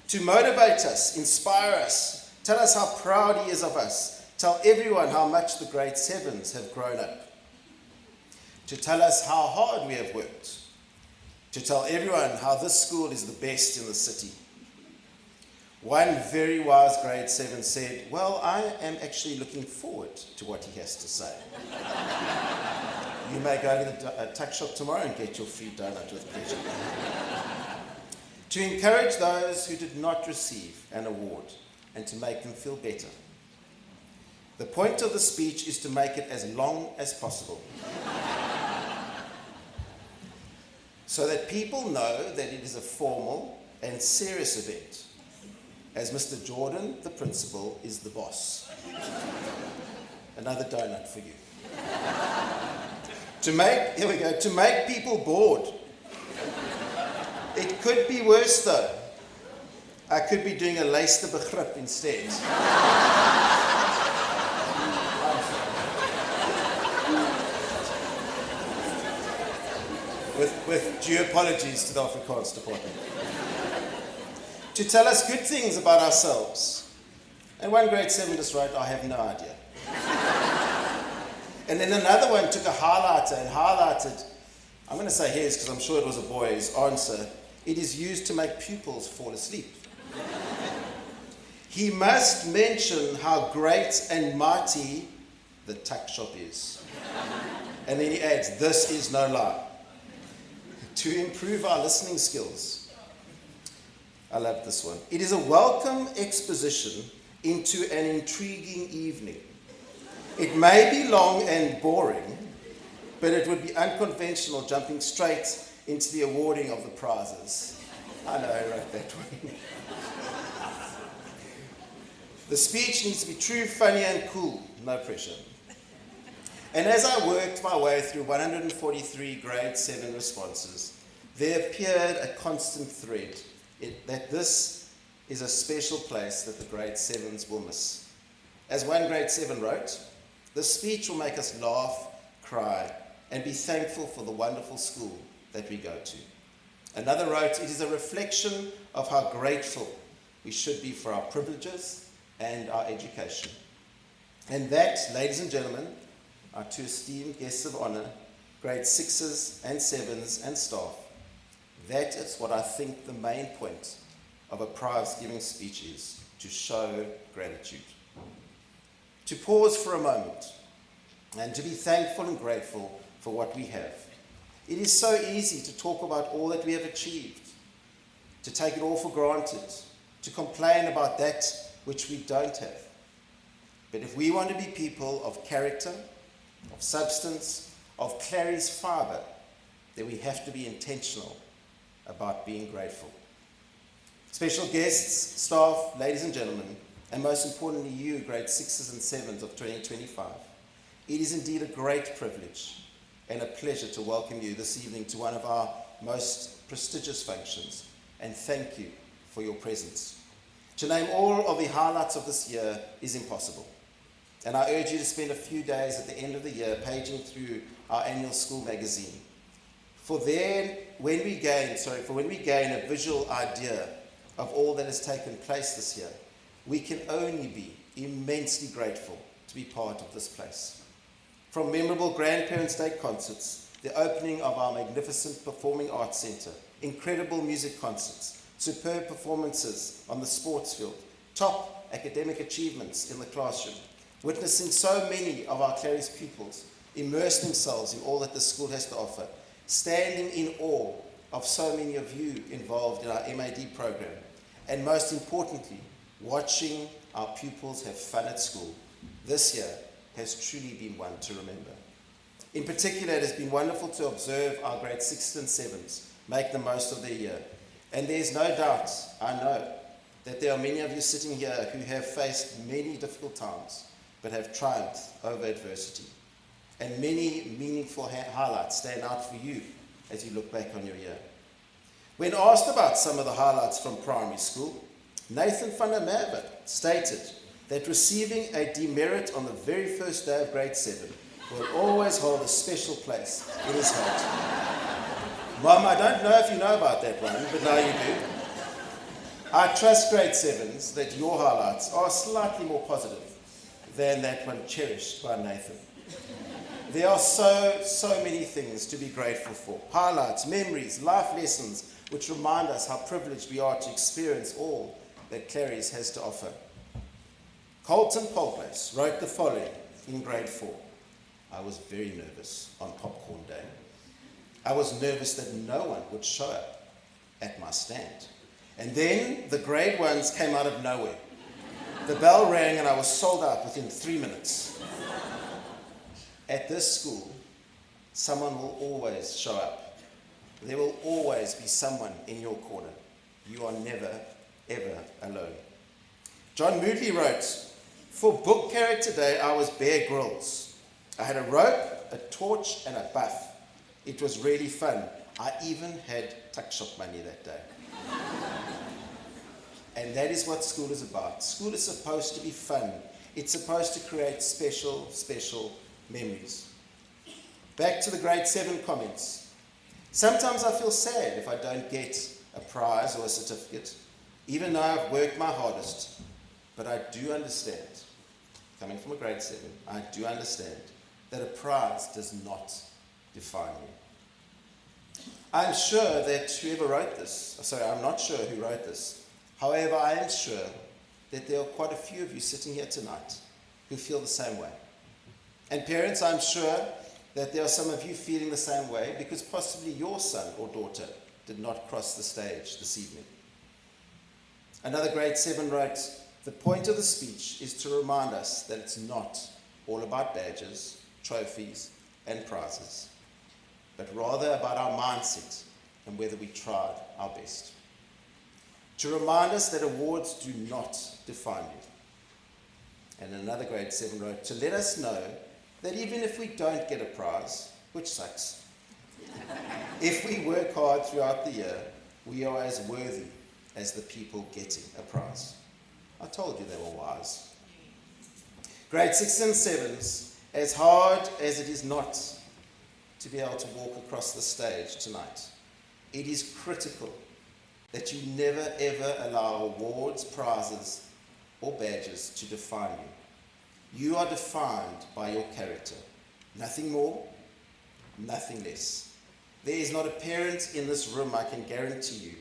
To motivate us, inspire us, tell us how proud he is of us. Tell everyone how much the grade 7s have grown up. To tell us how hard we have worked. To tell everyone how this school is the best in the city. One very wise grade 7 said, well, I am actually looking forward to what he has to say. You may go to the tuck shop tomorrow and get your free donut with pleasure. To encourage those who did not receive an award and to make them feel better. The point of the speech is to make it as long as possible, so that people know that it is a formal and serious event, as Mr. Jordan, the principal, is the boss. Another donut for you. To make people bored. It could be worse though. I could be doing a leiste begrip instead. with due apologies to the Afrikaans department. To tell us good things about ourselves. And one grade 7 just wrote, I have no idea. And then another one took a highlighter and highlighted, I'm going to say his because I'm sure it was a boy's answer, it is used to make pupils fall asleep. He must mention how great and mighty the tuck shop is. And then he adds, this is no lie. To improve our listening skills. I love this one. It is a welcome exposition into an intriguing evening. It may be long and boring, but it would be unconventional jumping straight into the awarding of the prizes. I know I wrote that one. The speech needs to be true, funny, and cool. No pressure. And as I worked my way through 143 grade 7 responses, there appeared a constant thread that this is a special place that the grade 7s will miss. As one grade 7 wrote, this speech will make us laugh, cry, and be thankful for the wonderful school that we go to. Another wrote, it is a reflection of how grateful we should be for our privileges and our education. And that, ladies and gentlemen, our two esteemed guests of honor, grade 6s and 7s and staff, that is what I think the main point of a prize-giving speech is, to show gratitude. To pause for a moment and to be thankful and grateful for what we have. It is so easy to talk about all that we have achieved, to take it all for granted, to complain about that which we don't have. But if we want to be people of character, of substance, of Clary's fibre, then we have to be intentional about being grateful. Special guests, staff, ladies and gentlemen, and most importantly you, grade 6s and 7s of 2025, it is indeed a great privilege and a pleasure to welcome you this evening to one of our most prestigious functions, and thank you for your presence. To name all of the highlights of this year is impossible, and I urge you to spend a few days at the end of the year paging through our annual school magazine. For when we gain a visual idea of all that has taken place this year, we can only be immensely grateful to be part of this place. From memorable Grandparents' Day concerts, the opening of our magnificent Performing Arts Centre, incredible music concerts, superb performances on the sports field, top academic achievements in the classroom, witnessing so many of our Clary's pupils immerse themselves in all that the school has to offer, standing in awe of so many of you involved in our MAD program, and most importantly, watching our pupils have fun at school. This year has truly been one to remember. In particular, it has been wonderful to observe our grade 6s and 7s make the most of their year. And there's no doubt, I know, that there are many of you sitting here who have faced many difficult times, but have triumphed over adversity. And many meaningful highlights stand out for you as you look back on your year. When asked about some of the highlights from primary school, Nathan van der Merwe stated that receiving a demerit on the very first day of grade 7 will always hold a special place in his heart. Mom, I don't know if you know about that one, but now you do. I trust grade 7s that your highlights are slightly more positive than that one cherished by Nathan. There are so many things to be grateful for. Highlights, memories, life lessons, which remind us how privileged we are to experience all that Clary's has to offer. Colton Polglace wrote the following in grade 4. I was very nervous on popcorn day. I was nervous that no one would show up at my stand. And then the grade 1s came out of nowhere. The bell rang and I was sold out within 3 minutes. At this school, someone will always show up. There will always be someone in your corner. You are never, ever alone. John Moodley wrote, "For book character day, I was Bear Grylls. I had a rope, a torch, and a buff. It was really fun. I even had tuck-shop money that day." And that is what school is about. School is supposed to be fun. It's supposed to create special, special memories. Back to the grade 7 comments. Sometimes I feel sad if I don't get a prize or a certificate, even though I've worked my hardest. But I do understand, coming from a grade 7, I do understand that a prize does not define me. I'm sure that whoever wrote this, I'm not sure who wrote this. However, I am sure that there are quite a few of you sitting here tonight who feel the same way. And parents, I'm sure that there are some of you feeling the same way because possibly your son or daughter did not cross the stage this evening. Another grade 7 wrote, "The point of the speech is to remind us that it's not all about badges, trophies, and prizes, but rather about our mindset and whether we tried our best. To remind us that awards do not define you." And another grade 7 wrote, "To let us know that even if we don't get a prize, which sucks, if we work hard throughout the year, we are as worthy as the people getting a prize." I told you they were wise. Grade 6 and 7s, as hard as it is not to be able to walk across the stage tonight, it is critical that you never ever allow awards, prizes, or badges to define you. You are defined by your character. Nothing more, nothing less. There is not a parent in this room, I can guarantee you,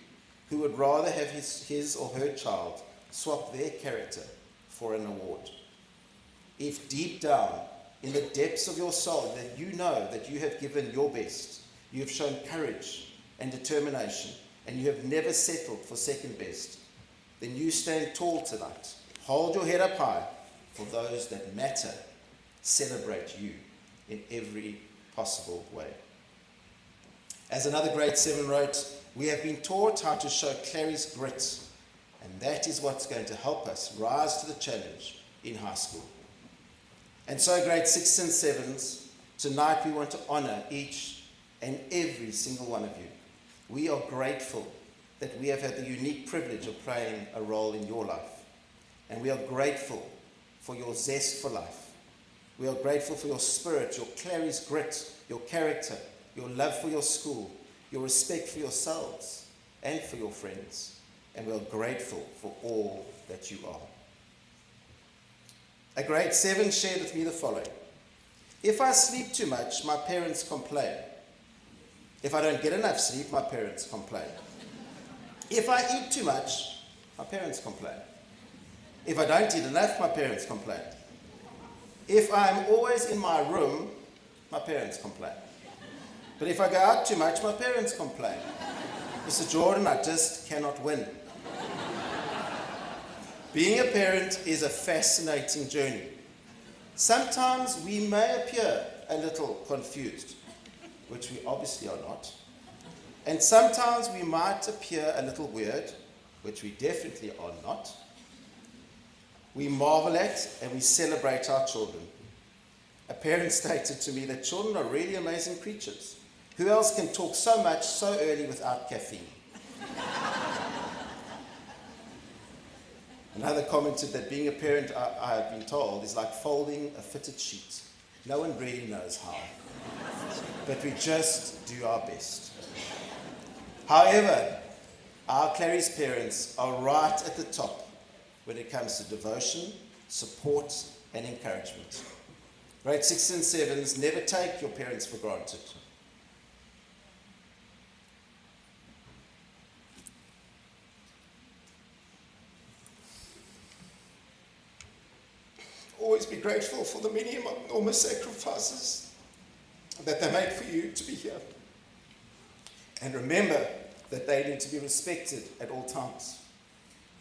who would rather have his or her child swap their character for an award. If deep down, in the depths of your soul, that you know that you have given your best, you have shown courage and determination, and you have never settled for second best, then you stand tall tonight. Hold your head up high, for those that matter celebrate you in every possible way. As another grade 7 wrote, "We have been taught how to show Clary's grit, and that is what's going to help us rise to the challenge in high school." And so grade 6 and 7s, tonight we want to honour each and every single one of you. We are grateful that we have had the unique privilege of playing a role in your life. And we are grateful for your zest for life. We are grateful for your spirit, your Clary's grit, your character, your love for your school, your respect for yourselves and for your friends. And we are grateful for all that you are. A grade 7 shared with me the following. "If I sleep too much, my parents complain. If I don't get enough sleep, my parents complain. If I eat too much, my parents complain. If I don't eat enough, my parents complain. If I'm always in my room, my parents complain. But if I go out too much, my parents complain. Mr. Jordan, I just cannot win." Being a parent is a fascinating journey. Sometimes we may appear a little confused, which we obviously are not. And sometimes we might appear a little weird, which we definitely are not. We marvel at and we celebrate our children. A parent stated to me that children are really amazing creatures. Who else can talk so much so early without caffeine? Another commented that being a parent, I have been told, is like folding a fitted sheet. No one really knows how. But we just do our best. However, our Clary's parents are right at the top when it comes to devotion, support, and encouragement. Grade 6 and 7s, never take your parents for granted. Always be grateful for the many enormous sacrifices that they make for you to be here. And remember that they need to be respected at all times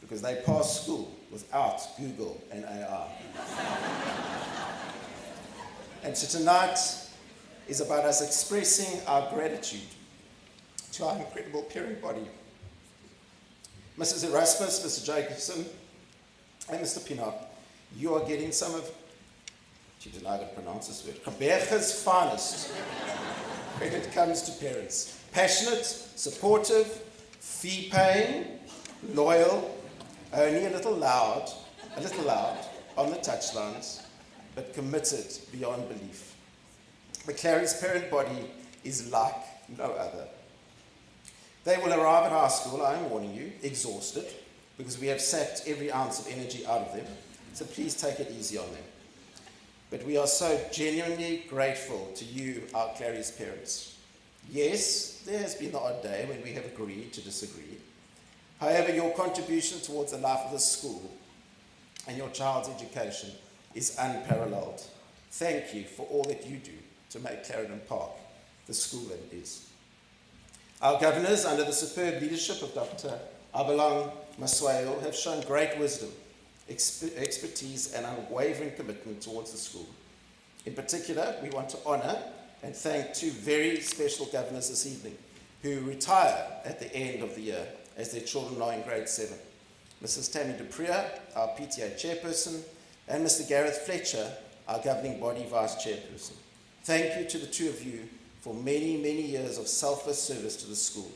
because they passed school without Google and AI. And so tonight is about us expressing our gratitude to our incredible parent body. Mrs. Erasmus, Mr. Jacobson, And Mr. Pienaar, you are getting some of, geez, now I've got to pronounce this word, Gqeberha's finest when it comes to parents. Passionate, supportive, fee-paying, loyal, only a little loud on the touchlines, but committed beyond belief. The Clary's parent body is like no other. They will arrive at high school, I'm warning you, exhausted, because we have sapped every ounce of energy out of them, so please take it easy on them. But we are so genuinely grateful to you, our Clary's parents. Yes, there has been the odd day when we have agreed to disagree. However, your contribution towards the life of the school and your child's education is unparalleled. Thank you for all that you do to make Clarendon Park the school that it is. Our governors, under the superb leadership of Dr. Abelang Maswayo, have shown great wisdom, expertise and unwavering commitment towards the school. In particular, we want to honour and thank two very special governors this evening who retire at the end of the year as their children are in grade 7. Mrs. Tammy Dupriya, our PTA chairperson, and Mr. Gareth Fletcher, our governing body vice chairperson. Thank you to the two of you for many, many years of selfless service to the school.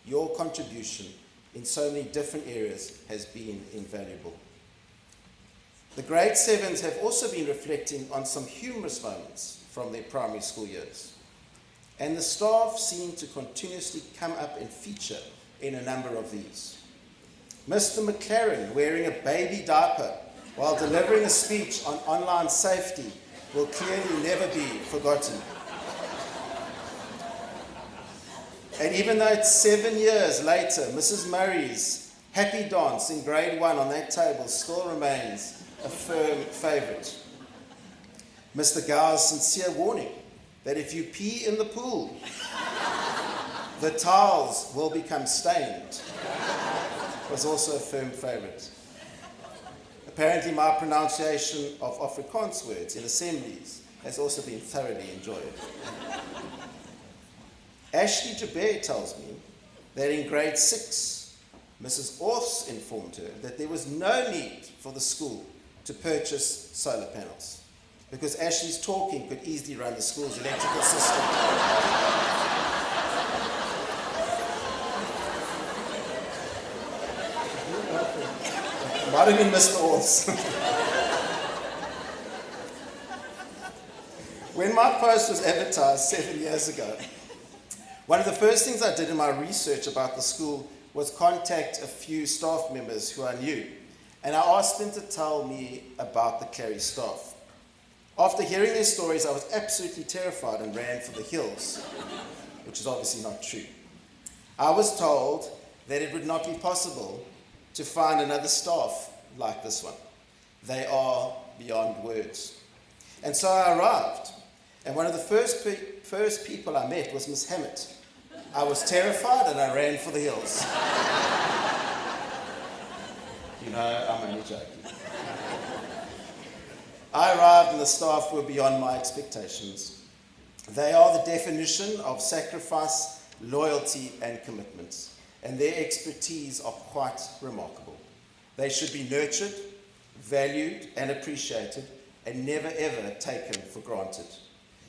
Your contribution in so many different areas has been invaluable. The grade 7s have also been reflecting on some humorous moments from their primary school years. And the staff seem to continuously come up and feature in a number of these. Mr. McLaren wearing a baby diaper while delivering a speech on online safety will clearly never be forgotten. And even though it's 7 years later, Mrs. Murray's happy dance in grade 1 on that table still remains a firm favourite. Mr. Gow's sincere warning that if you pee in the pool, the tiles will become stained was also a firm favourite. Apparently my pronunciation of Afrikaans words in assemblies has also been thoroughly enjoyed. Ashley Jabir tells me that in grade 6, Mrs. Auths informed her that there was no need for the school to purchase solar panels because Ashley's talking could easily run the school's electrical system. Might have been Mr. Auths. When my post was advertised 7 years ago, one of the first things I did in my research about the school was contact a few staff members who I knew, and I asked them to tell me about the Clary staff. After hearing their stories, I was absolutely terrified and ran for the hills, which is obviously not true. I was told that it would not be possible to find another staff like this one. They are beyond words. And so I arrived, and one of the first people I met was Miss Hammett. I was terrified and I ran for the hills. You know, I'm only joking. I arrived and the staff were beyond my expectations. They are the definition of sacrifice, loyalty, and commitment, and their expertise are quite remarkable. They should be nurtured, valued, and appreciated, and never ever taken for granted.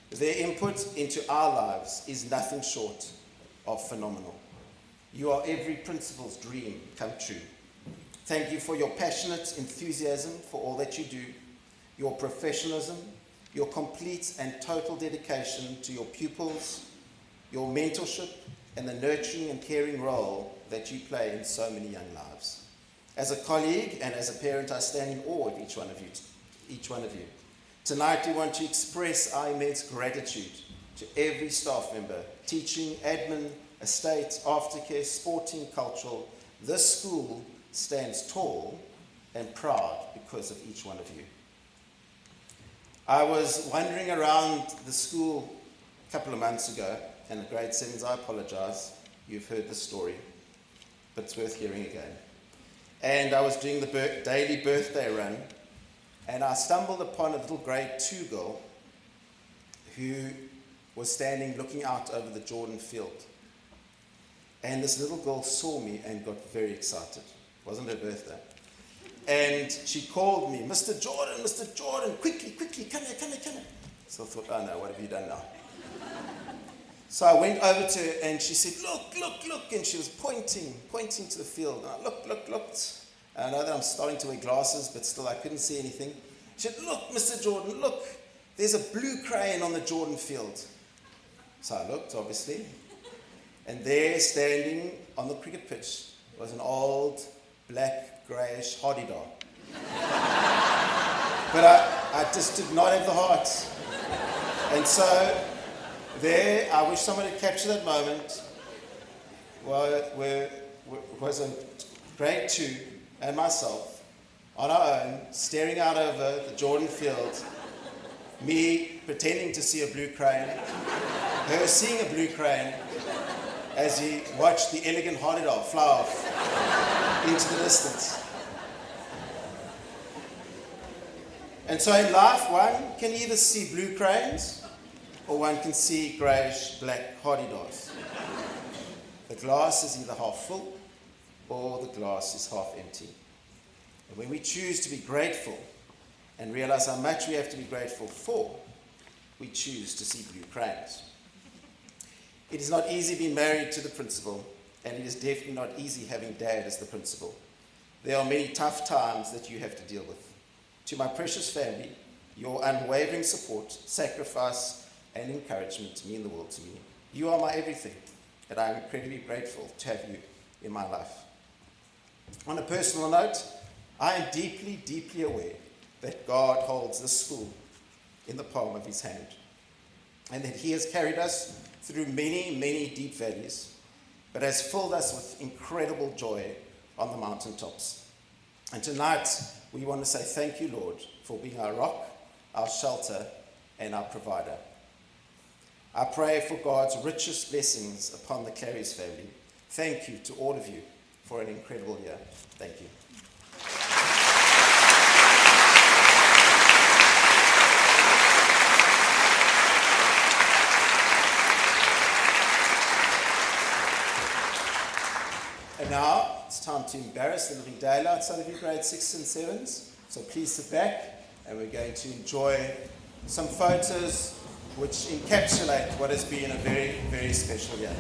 Their input into our lives is nothing short of phenomenal. You are every principal's dream come true. Thank you for your passionate enthusiasm for all that you do, your professionalism, your complete and total dedication to your pupils, your mentorship, and the nurturing and caring role that you play in so many young lives. As a colleague and as a parent, I stand in awe of each one of you. Tonight, we want to express our immense gratitude to every staff member, teaching, admin, estate, aftercare, sporting, cultural. This school stands tall and proud because of each one of you. I was wandering around the school a couple of months ago, and the grade 7s, I apologise, you've heard the story, but it's worth hearing again. And I was doing the daily birthday run, and I stumbled upon a little grade 2 girl who was standing looking out over the Jordan field. And this little girl saw me and got very excited. It wasn't her birthday. And she called me, Mr. Jordan, quickly, come here. So I thought, oh no, what have you done now? So I went over to her and she said, look, and she was pointing to the field. And I looked. I know that I'm starting to wear glasses, but still I couldn't see anything. She said, look, Mr. Jordan, look, there's a blue crane on the Jordan field. So I looked, obviously, and there, standing on the cricket pitch, was an old, black, greyish hoddy-dog. But I just did not have the heart. And so there, I wish someone had captured that moment, where was a grade 2 and myself on our own, staring out over the Jordan field, me pretending to see a blue crane, her seeing a blue crane, as he watched the elegant hoddy-dog fly off into the distance. And so in life, one can either see blue cranes or one can see greyish black hoddy-dogs. The glass is either half full or the glass is half empty. And when we choose to be grateful and realize how much we have to be grateful for, we choose to see blue cranes. It is not easy being married to the principal, and it is definitely not easy having Dad as the principal. There are many tough times that you have to deal with. To my precious family, your unwavering support, sacrifice, and encouragement mean the world to me. You are my everything, and I am incredibly grateful to have you in my life. On a personal note, I am deeply, deeply aware that God holds this school in the palm of his hand, and that he has carried us through many, many deep valleys, but has filled us with incredible joy on the mountaintops. And tonight, we want to say thank you, Lord, for being our rock, our shelter, and our provider. I pray for God's richest blessings upon the Clary's family. Thank you to all of you for an incredible year. Thank you. And now it's time to embarrass the living daylight outside of you grade 6s and 7s. So please sit back and we're going to enjoy some photos which encapsulate what has been a very, very special year.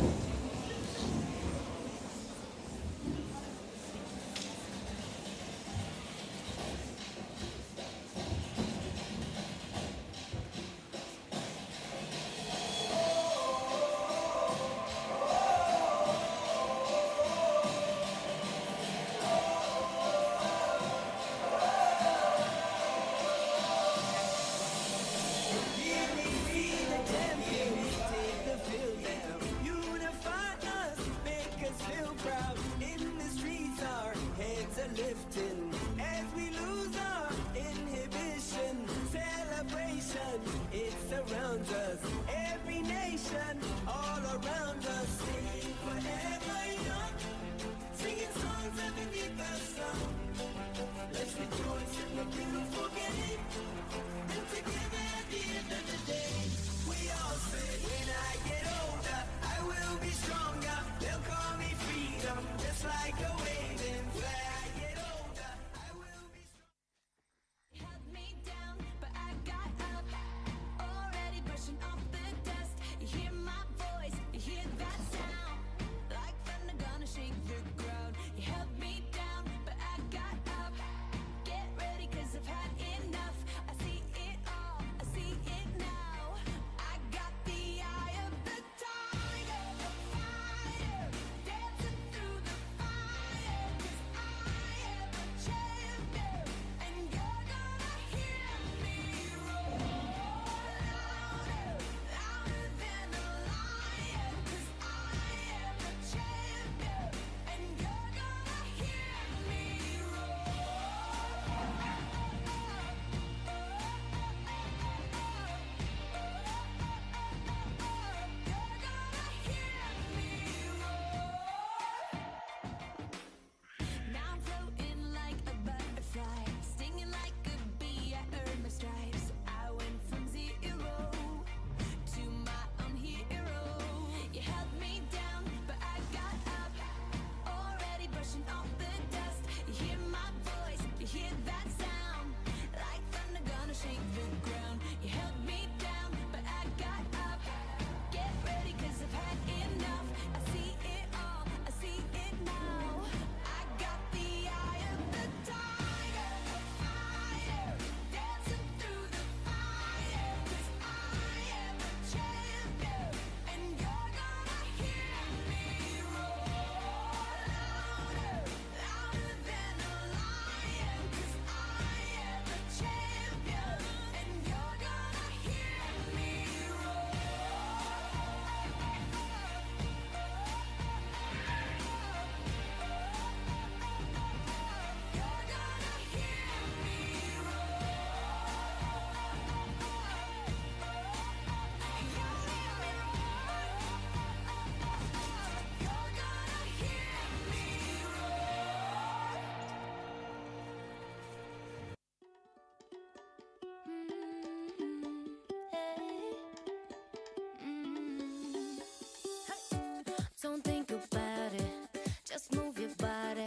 Don't think about it, just move your body.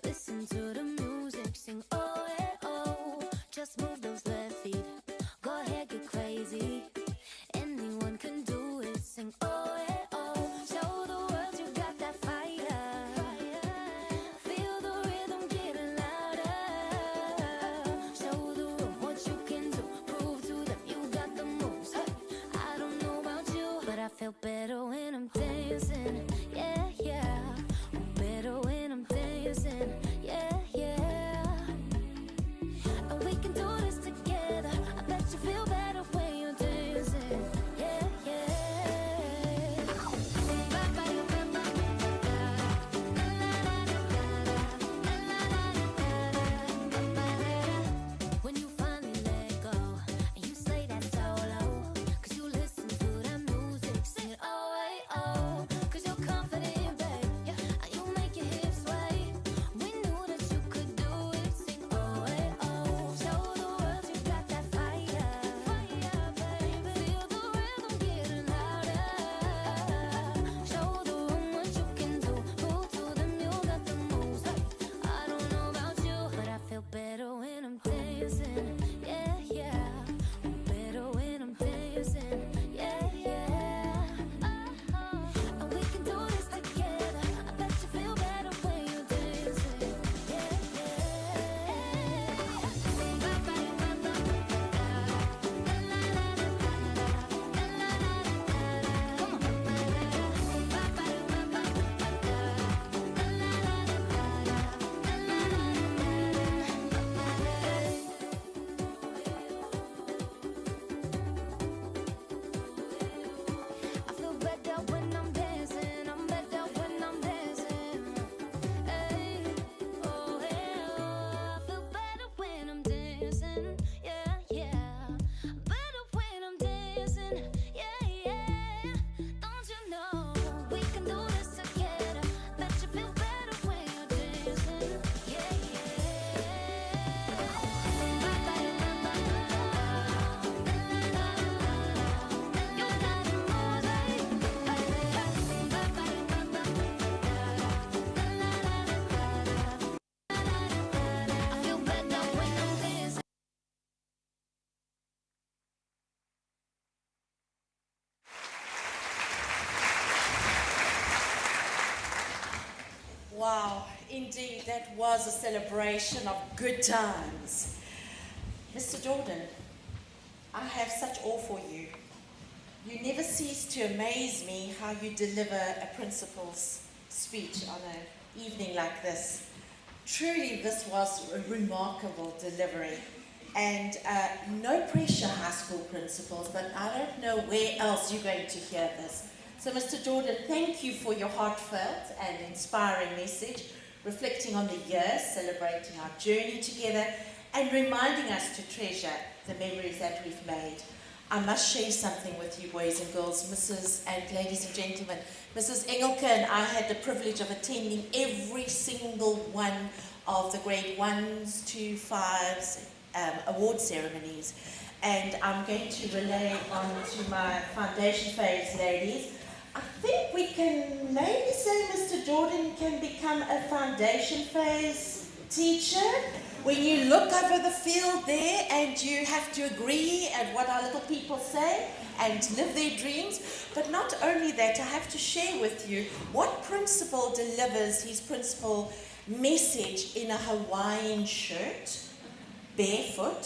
Listen to the music, sing oh, eh, oh. Just move those left feet, go ahead, get crazy. Anyone can do it, sing oh, eh, oh. Show the world you got that fire. Feel the rhythm getting louder. Show the room what you can do, prove to them you got the moves. Hey, I don't know about you, but I feel better when I'm dancing. Yeah, yeah. Better when I'm dancing. Yeah, yeah. And we can do this together. I bet you feel better when you're dancing. Yeah, yeah. When you finally let go and you slay that solo, 'cause you listen to that music, sing it oh, hey, oh. 'Cause you're confident, babe, yeah, and you make your hips sway. We knew that you could do it, sing oh, hey, oh. Show the world you got that fire, fire, baby. Feel the rhythm getting louder. Show the room what you can do, prove to them you got the moves. Hey, I don't know about you, but I feel better when I'm dancing. Yeah, yeah. Better when I'm dancing. Yeah, yeah. And we can do this together. I bet you feel better when you're dancing. Yeah, I feel better when I'm dancing. I'm better when I'm dancing. Hey, oh, hey, oh. I feel better when I'm dancing. Yeah, yeah. Better when I'm dancing. Yeah, yeah. Don't you know we can do this together? Bet you feel better when you're dancing. Yeah, I feel better when I'm dancing. Wow, indeed, that was a celebration of good times. Mr. Jordan, I have such awe for you. You never cease to amaze me how you deliver a principal's speech on an evening like this. Truly, this was a remarkable delivery. And no pressure, high school principals, but I don't know where else you're going to hear this. So, Mr. Jordan, thank you for your heartfelt and inspiring message, reflecting on the year, celebrating our journey together, and reminding us to treasure the memories that we've made. I must share something with you, boys and girls, Mrs. and ladies and gentlemen. Mrs. Engelke and I had the privilege of attending every single one of the grade 1s to 5s award ceremonies. And I'm going to relay on to my foundation phase ladies. I think we can maybe say Mr. Jordan can become a foundation phase teacher. When you look over the field there and you have to agree at what our little people say and live their dreams. But not only that, I have to share with you what principal delivers his principal message in a Hawaiian shirt, barefoot,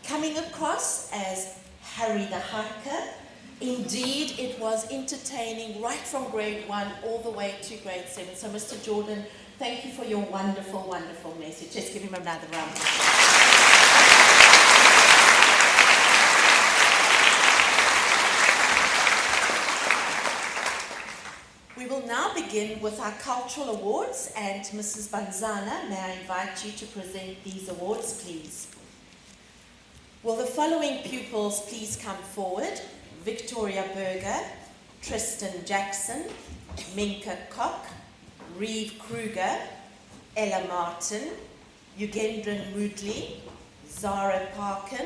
coming across as Harry the Hiker. Indeed, it was entertaining right from grade 1 all the way to grade 7. So, Mr. Jordan, thank you for your wonderful, wonderful message. Let's give him another round. We will now begin with our cultural awards, and Mrs. Banzana, may I invite you to present these awards, please. Will the following pupils please come forward? Victoria Berger, Tristan Jackson, Minka Koch, Reeve Kruger, Ella Martin, Yugendran Moodley, Zara Parkin,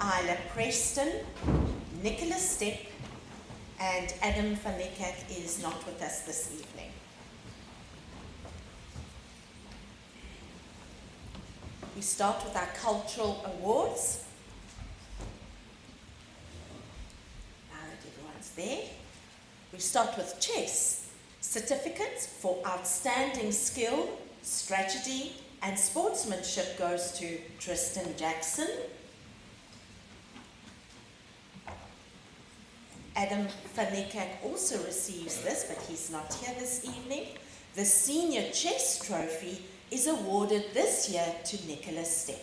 Isla Preston, Nicholas Stepp, and Adam van Niekerk is not with us this evening. We start with our cultural awards. Now that everyone's there. We start with chess. Certificates for outstanding skill, strategy, and sportsmanship goes to Tristan Jackson. Adam van Niekerk also receives this, but he's not here this evening. The Senior Chess Trophy is awarded this year to Nicholas Stepp.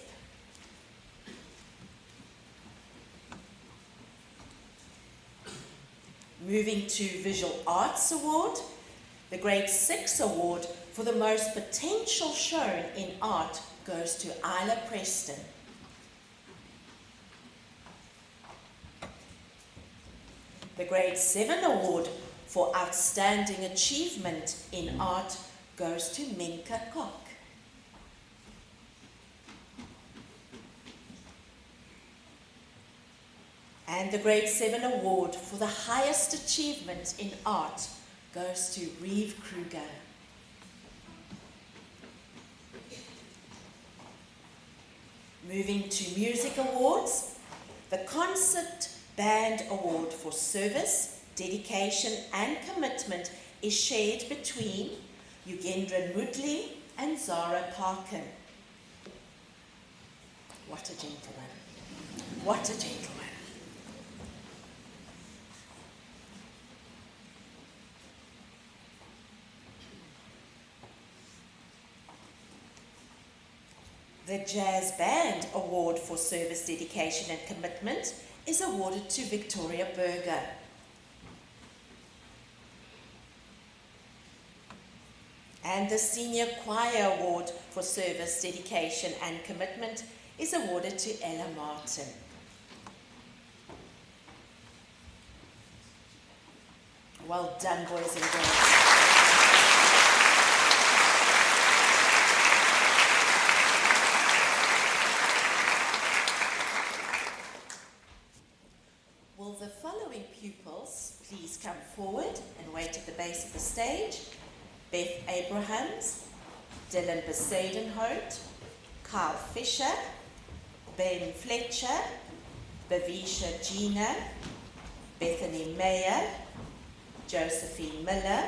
Moving to Visual Arts Award, the Grade 6 award for the most potential shown in art goes to Isla Preston. The Grade 7 award for outstanding achievement in art goes to Nqunqa Kok. And the Grade 7 award for the highest achievement in art goes to Reeve Kruger. Moving to music awards, the Concert Band Award for service, dedication and commitment is shared between Yugendran Mudli and Zara Parkin. What a gentleman. What a gentleman. The Jazz Band Award for Service, Dedication and Commitment is awarded to Victoria Berger. And the Senior Choir Award for Service, Dedication and Commitment is awarded to Ella Martin. Well done, boys and girls. Will the following pupils please come forward and wait at the base of the stage? Beth Abrahams, Dylan Besadenhout, Carl Fisher, Ben Fletcher, Bavisha Gina, Bethany Meyer, Josephine Miller,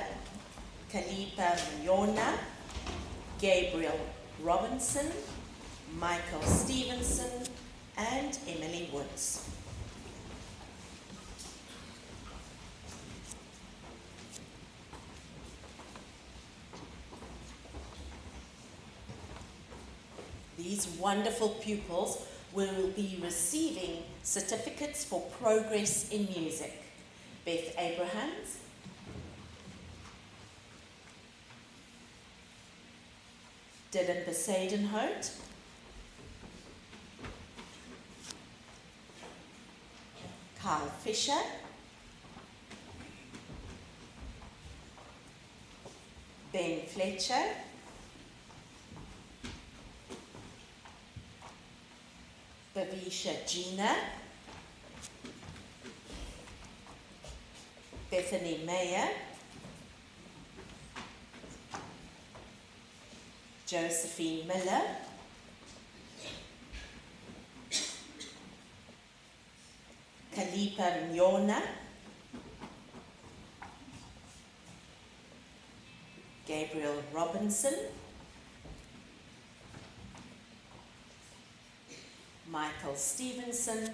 Kalipa Myona, Gabriel Robinson, Michael Stevenson, and Emily Woods. These wonderful pupils will be receiving certificates for progress in music. Beth Abrahams, Dylan Besadenhout, Carl Fisher, Ben Fletcher, Bavisha Gina, Bethany Meyer, Josephine Miller, Kalipa Myona, Gabriel Robinson, Michael Stevenson,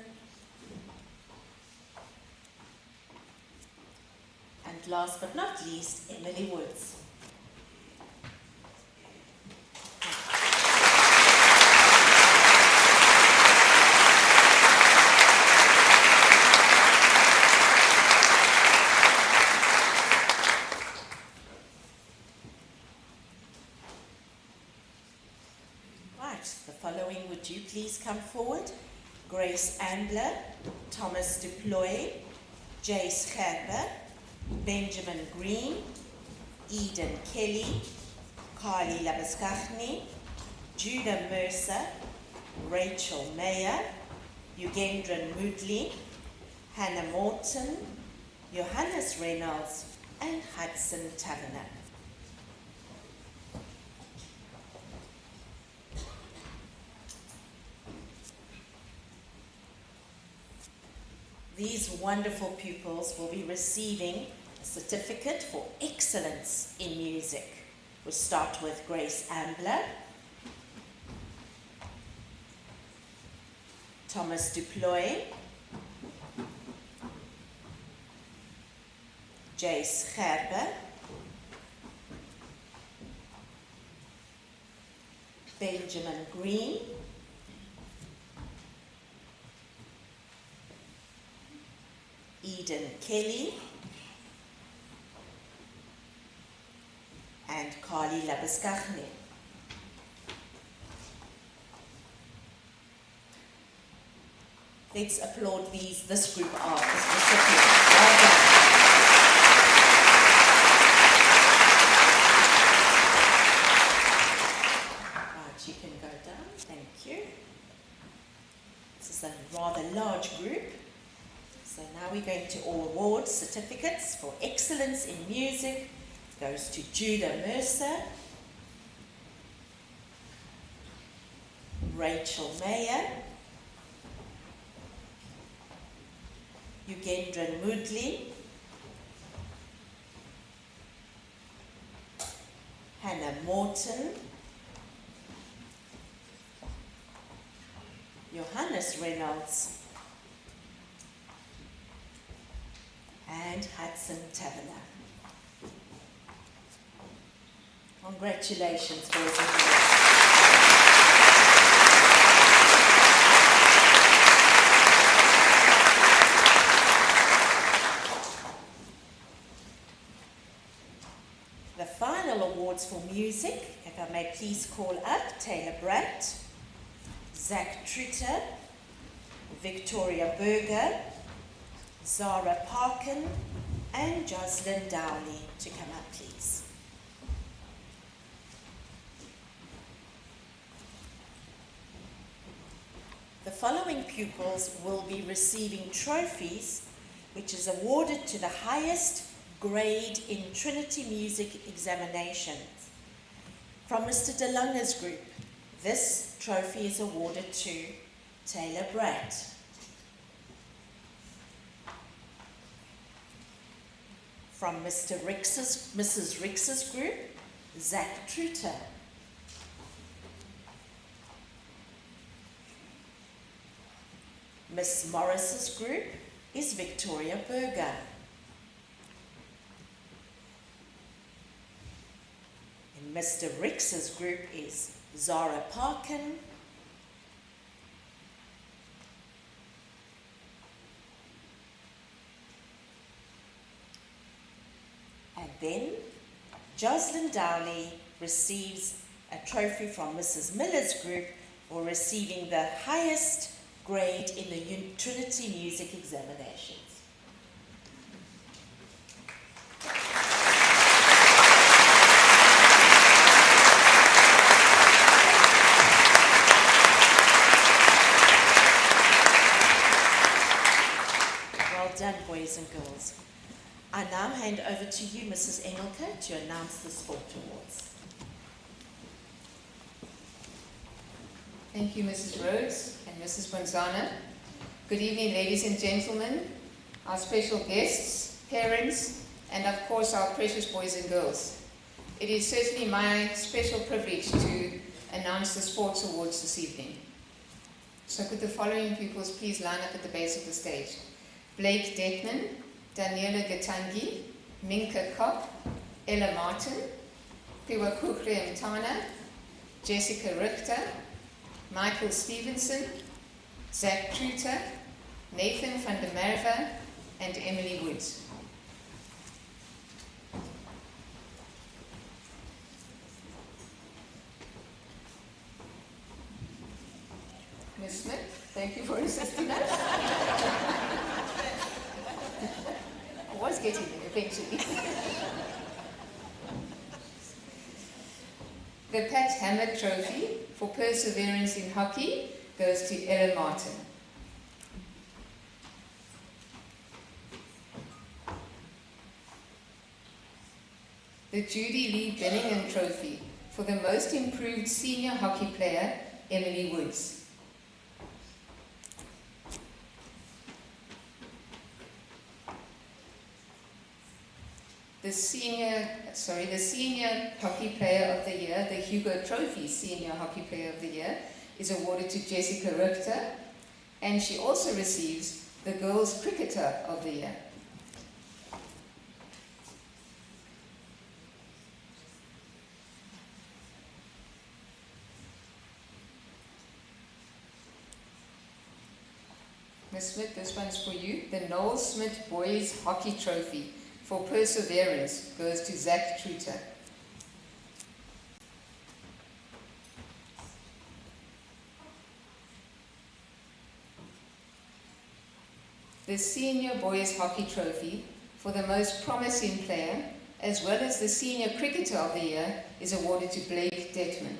and last but not least, Emily Woods. Would you please come forward? Grace Ambler, Thomas Duploy, Jace Gerber, Benjamin Green, Eden Kelly, Carly Labaskachny, Judah Mercer, Rachel Mayer, Yugendran Mudli, Hannah Morton, Johannes Reynolds, and Hudson Taverner. These wonderful pupils will be receiving a certificate for excellence in music. We'll start with Grace Ambler, Thomas Duploy, Jace Gerber, Benjamin Green, Eden Kelly, and Carly Labuskaghni. Let's applaud this group of recipients. Well done. Right, you can go down. Thank you. This is a rather large group. So now we're going to award certificates for excellence in music. Goes to Judah Mercer, Rachel Mayer, Yugendran Moodley, Hannah Morton, Johannes Reynolds, and Hudson Taverner. Congratulations, boys and girls. The final awards for music, if I may please call up Taylor Brandt, Zach Truter, Victoria Berger, Zara Parkin, and Jocelyn Dowley to come up, please. The following pupils will be receiving trophies, which is awarded to the highest grade in Trinity Music examinations. From Mr. DeLunge's group, this trophy is awarded to Taylor Bratt. From Mrs. Rix's group, Zach Truter. Miss Morris's group is Victoria Berger. And Mr. Rix's group is Zara Parkin, and then Jocelyn Dowley receives a trophy from Mrs. Miller's group for receiving the highest grade in the Trinity Music examinations. Well done, boys and girls. I now hand over to you, Mrs. Engelke, to announce the sport awards. Thank you, Mrs. Rhodes and Mrs. Bonzana. Good evening, ladies and gentlemen, our special guests, parents, and of course our precious boys and girls. It is certainly my special privilege to announce the sports awards this evening. So could the following pupils please line up at the base of the stage? Blake Detman, Daniela Gatangi, Minka Kopp, Ella Martin, Piwakukre Mtana, Jessica Richter, Michael Stevenson, Zach Truter, Nathan van der Merwe, and Emily Woods. Ms. Smith, thank you for assisting us. I was getting there eventually. The Pat Hammett Trophy for perseverance in hockey goes to Ella Martin. the Judy Lee Benningham Trophy for the most improved senior hockey player, Emily Woods. The senior hockey player of the year, the Hugo Trophy senior hockey player of the year, is awarded to Jessica Richter, and she also receives the girls cricketer of the year. Ms. Smith, this one's for you. The Noel Smith Boys Hockey Trophy for perseverance goes to Zach Truter. The Senior Boys Hockey Trophy for the most promising player, as well as the Senior Cricketer of the Year, is awarded to Blake Detman.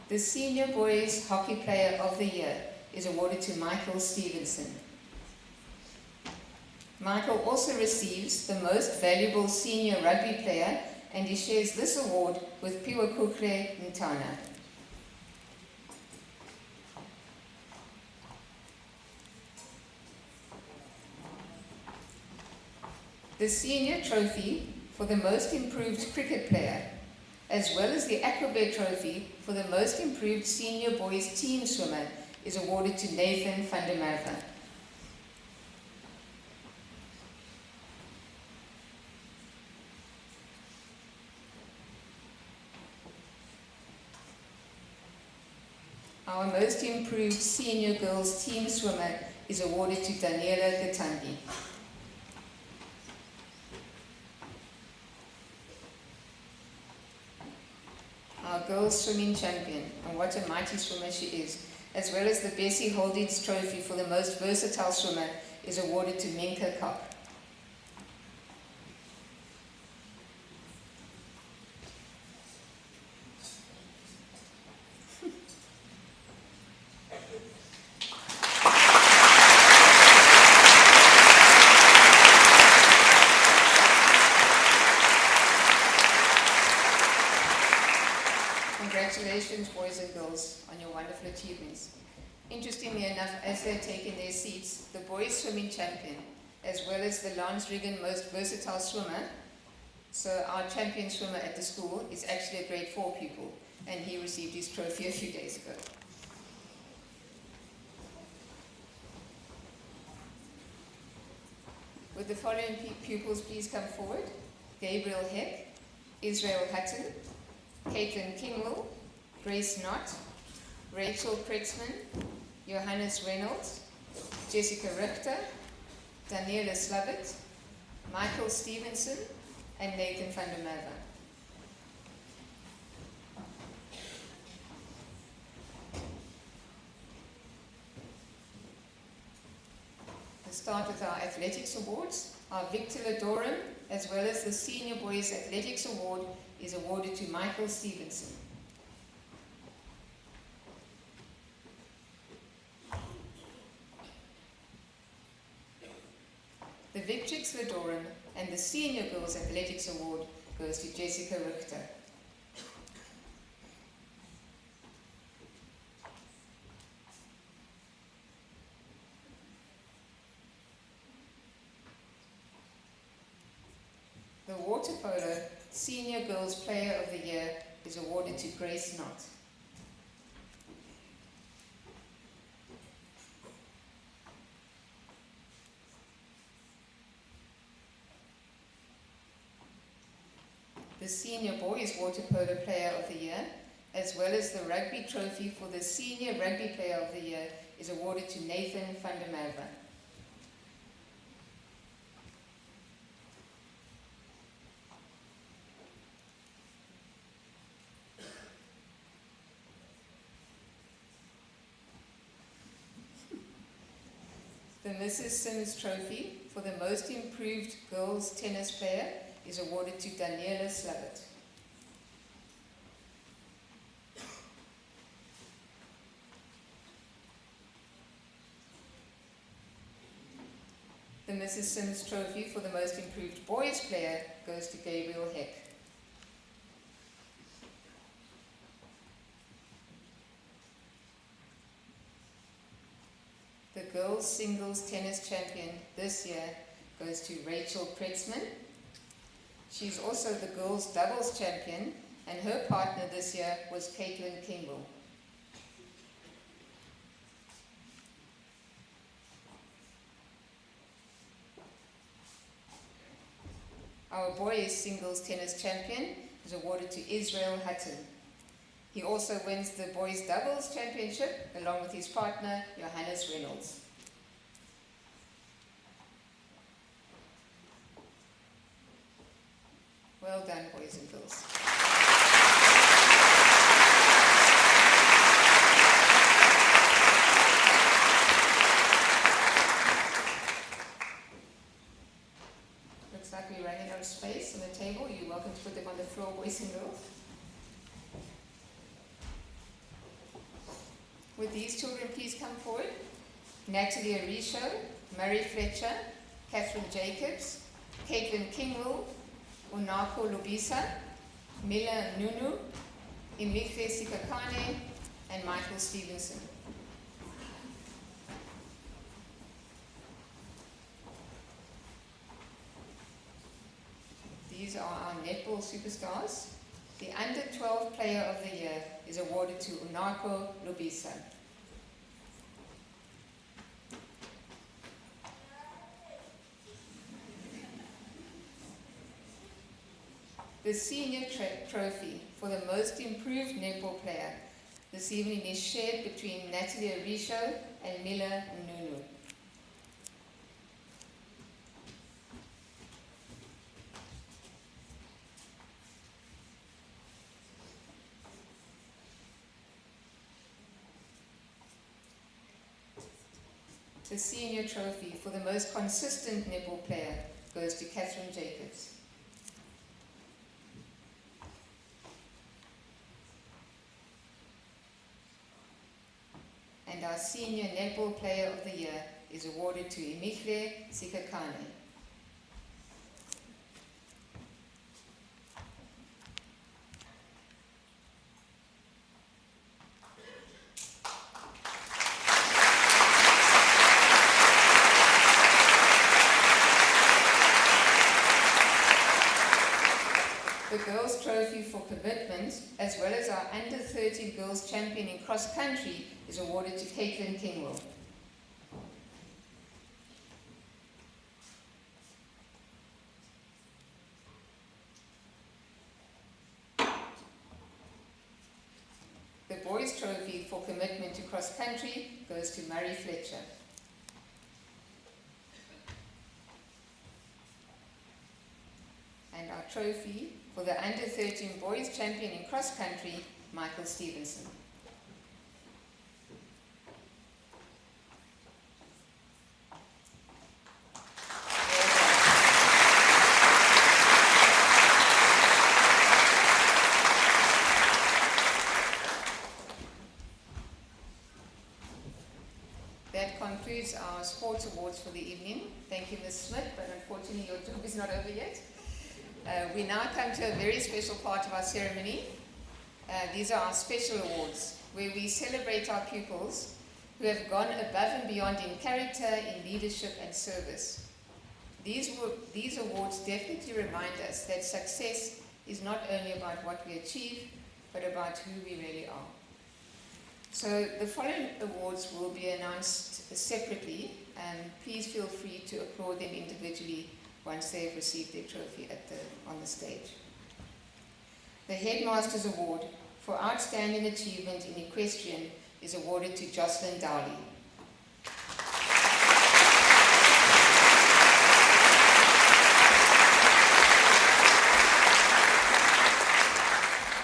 The Senior Boys Hockey Player of the Year is awarded to Michael Stevenson. Michael also receives the Most Valuable Senior Rugby Player, and he shares this award with Piwakukle Ntana. The Senior Trophy for the Most Improved Cricket Player, as well as the Aquabear Trophy for the Most Improved Senior Boys Team Swimmer, is awarded to Nathan van der Merwe. Our Most Improved Senior Girls Team Swimmer is awarded to Daniela Gatambi. Our girls swimming champion, and what a mighty swimmer she is, as well as the Bessie Holdings Trophy for the most versatile swimmer, is awarded to Nqunqa. Congratulations, boys and girls, on your wonderful achievements. Interestingly enough, as they're taking their seats, the boys swimming champion, as well as the Lance Riggin most versatile swimmer, so our champion swimmer at the school is actually a grade 4 pupil, and he received his trophy a few days ago. Would the following pupils please come forward? Gabriel Heck, Israel Hutton, Caitlin Kingwell, Grace Knott, Rachel Krexman, Johannes Reynolds, Jessica Richter, Daniela Slavitt, Michael Stevenson, and Nathan van der Merwe. Let's start with our athletics awards. Our Victor Ladorum, as well as the Senior Boys Athletics Award, is awarded to Michael Stevenson. The Victrix Ladorum and the Senior Girls Athletics Award goes to Jessica Richter. The Water Polo Senior Girls Player of the Year is awarded to Grace Knott. The Senior Boys Water Polo Player of the Year, as well as the Rugby Trophy for the Senior Rugby Player of the Year, is awarded to Nathan van der Merwe. The Mrs. Sims Trophy for the Most Improved Girls Tennis Player is awarded to Daniela Slavitt. The Mrs. Sims Trophy for the Most Improved Boys Player goes to Gabriel Heck. The Girls Singles Tennis Champion this year goes to Rachel Pretzman. She's also the Girls Doubles Champion, and her partner this year was Caitlin Kimball. Our boys singles tennis champion is awarded to Israel Hutton. He also wins the boys doubles championship along with his partner Johannes Reynolds. Well done, boys and girls. Looks like we're running out of space on the table. You're welcome to put them on the floor, boys and girls. Would these children please come forward? Natalie Arisho, Murray Fletcher, Catherine Jacobs, Caitlin Kingwell, Unako Lubisa, Mila Nunu, Engelke Sikakane, and Michael Stevenson. These are our netball superstars. The Under 12 Player of the Year is awarded to Unako Lubisa. The Senior Trophy for the Most Improved Netball Player this evening is shared between Natalie Arisho and Mila Nunu. The Senior Trophy for the Most Consistent Netball Player goes to Catherine Jacobs. And our Senior Netball Player of the Year is awarded to Engelke Sikakane. The Girls' Trophy for Commitment, as well as our Under 13 Girls Champion in Cross Country, is awarded to Caitlin Kingwell. The Boys' Trophy for Commitment to Cross Country goes to Murray Fletcher. And our trophy for the Under 13 Boys Champion in Cross Country, Michael Stevenson. That concludes our sports awards for the evening. Thank you, Ms. Smith, but unfortunately your job is not over yet. We now come to a very special part of our ceremony. These are our special awards, where we celebrate our pupils who have gone above and beyond in character, in leadership and service. These awards definitely remind us that success is not only about what we achieve, but about who we really are. So the following awards will be announced separately, and please feel free to applaud them individually once they have received their trophy on the stage. The Headmaster's Award for Outstanding Achievement in Equestrian is awarded to Jocelyn Dowley.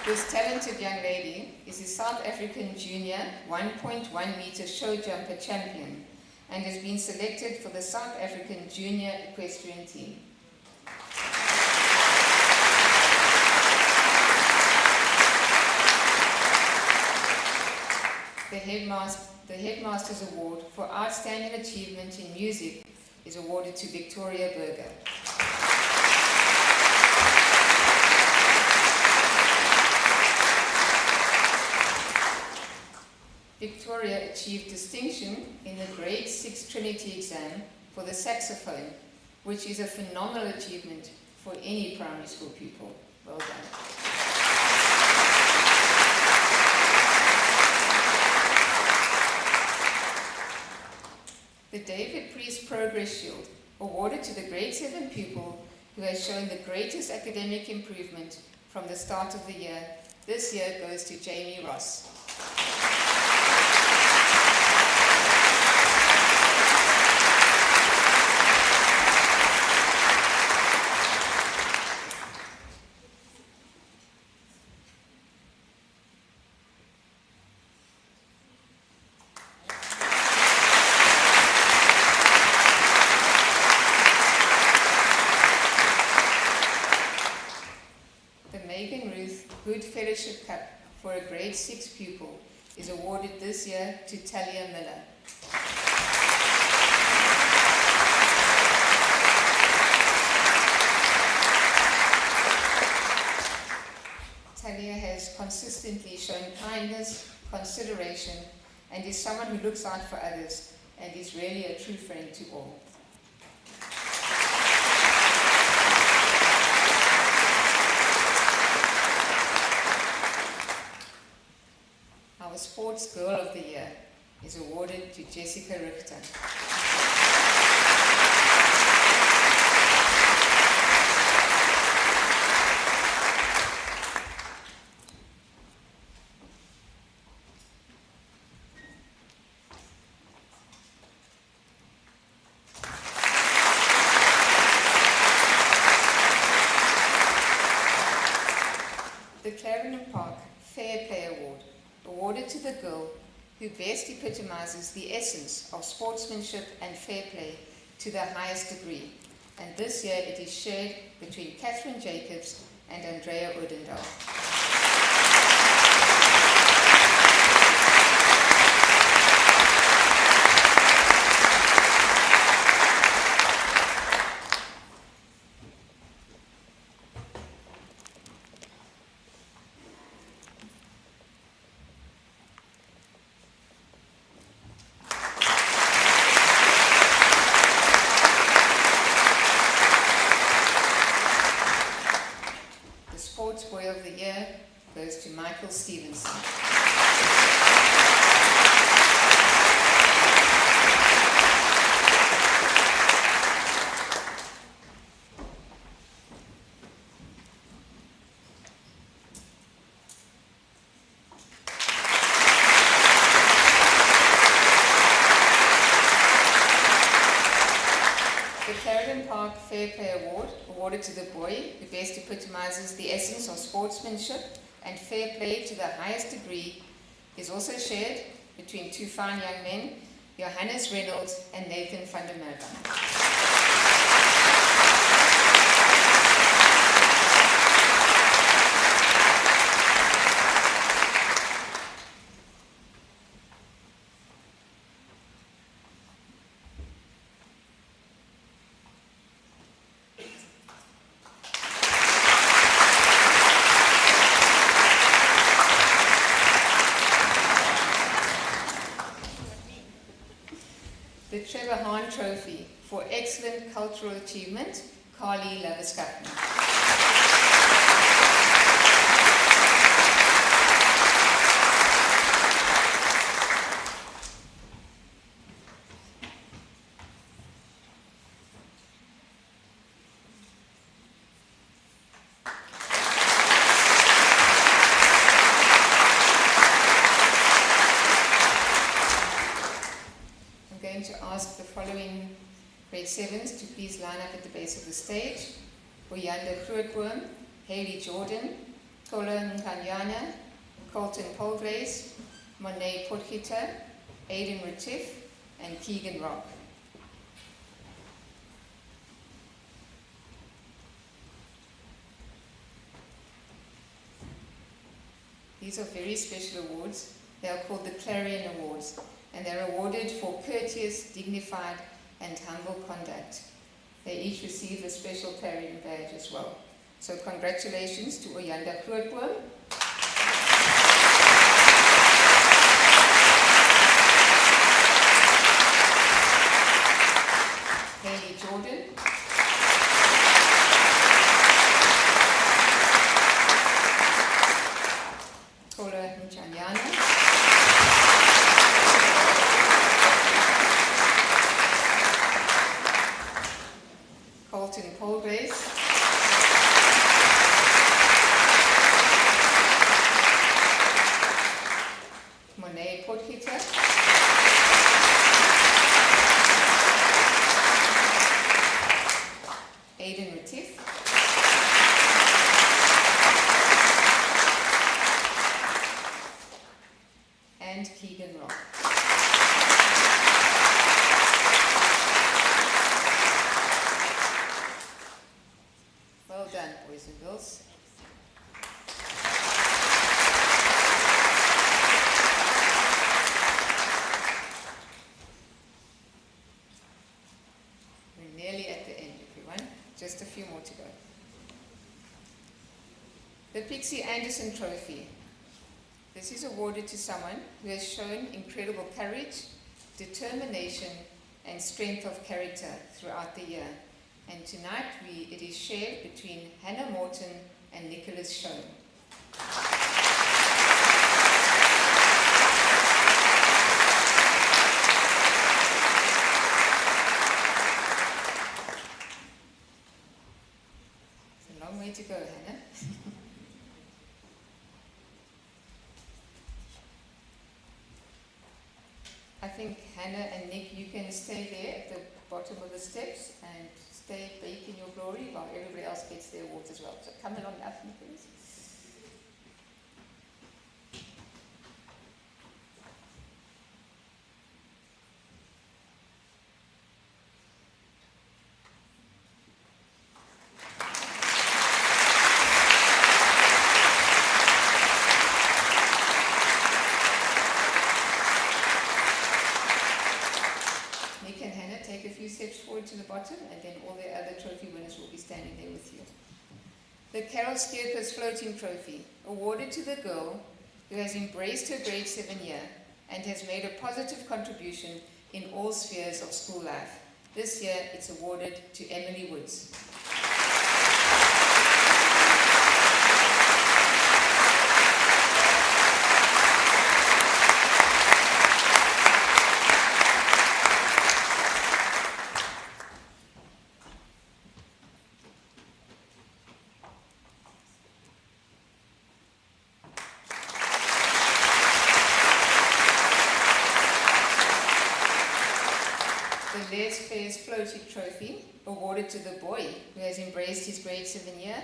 This talented young lady is a South African junior 1.1 meter show jumper champion and has been selected for the South African Junior Equestrian team. the Headmaster's Award for Outstanding Achievement in Music is awarded to Victoria Berger. Victoria achieved distinction in the Grade 6 Trinity exam for the saxophone, which is a phenomenal achievement for any primary school pupil. Well done. The David Priest Progress Shield, awarded to the Grade 7 pupil who has shown the greatest academic improvement from the start of the year, this year goes to Jamie Ross. Fellowship Cup for a Grade 6 pupil is awarded this year to Talia Miller. Talia has consistently shown kindness, consideration, and is someone who looks out for others and is really a true friend to all. Our Sports Girl of the Year is awarded to Jessica Richter. The Clarendon Park Fair Play Award, awarded to the girl who best epitomizes the essence of sportsmanship and fair play to the highest degree. And this year it is shared between Catherine Jacobs and Andrea Odendahl. Boy of the Year goes to Michael Stevenson. The Clarendon Park Fair Play Award, awarded to the boy who best epitomizes the essence of sportsmanship and fair play to the highest degree, is also shared between two fine young men, Johannes Reynolds and Nathan van der Merwe. The Trevor Hahn Trophy for Excellent Cultural Achievement, Carly Laviskatman. To ask the following grade 7s to please line up at the base of the stage. Uyanda Grootboom, Haley Jordan, Kola Nkanyana, Colton Polgrace, Monet Potgieter, Aidan Retief, and Keegan Rock. These are very special awards They are called the Clarendon Awards, and they're awarded for courteous, dignified, and humble conduct. They each receive a special Clarendon badge as well. So congratulations to Oyanda Grootboom, Haley Jordan, Tola Mchanyana, Colton Colgrace, Monet Potgieter, Aiden Retief, and Keegan Rock. Well done, boys and girls. We're nearly at the end, everyone. Just a few more to go. The Pixie Anderson Trophy. This is awarded to someone who has shown incredible courage, determination, and strength of character throughout the year. And tonight it is shared between Hannah Morton and Nicholas Schoen. It's a long way to go, Hannah. I think Hannah and Nick, you can stay there at the bottom of the steps and stay bake in your glory while everybody else gets their awards as well. So come along up, Nicholas. Steps forward to the bottom, and then all the other trophy winners will be standing there with you. The Carol Skierkes Floating Trophy, awarded to the girl who has embraced her grade 7 year and has made a positive contribution in all spheres of school life. This year, it's awarded to Emily Woods. Floating Trophy, awarded to the boy who has embraced his grade 7 year,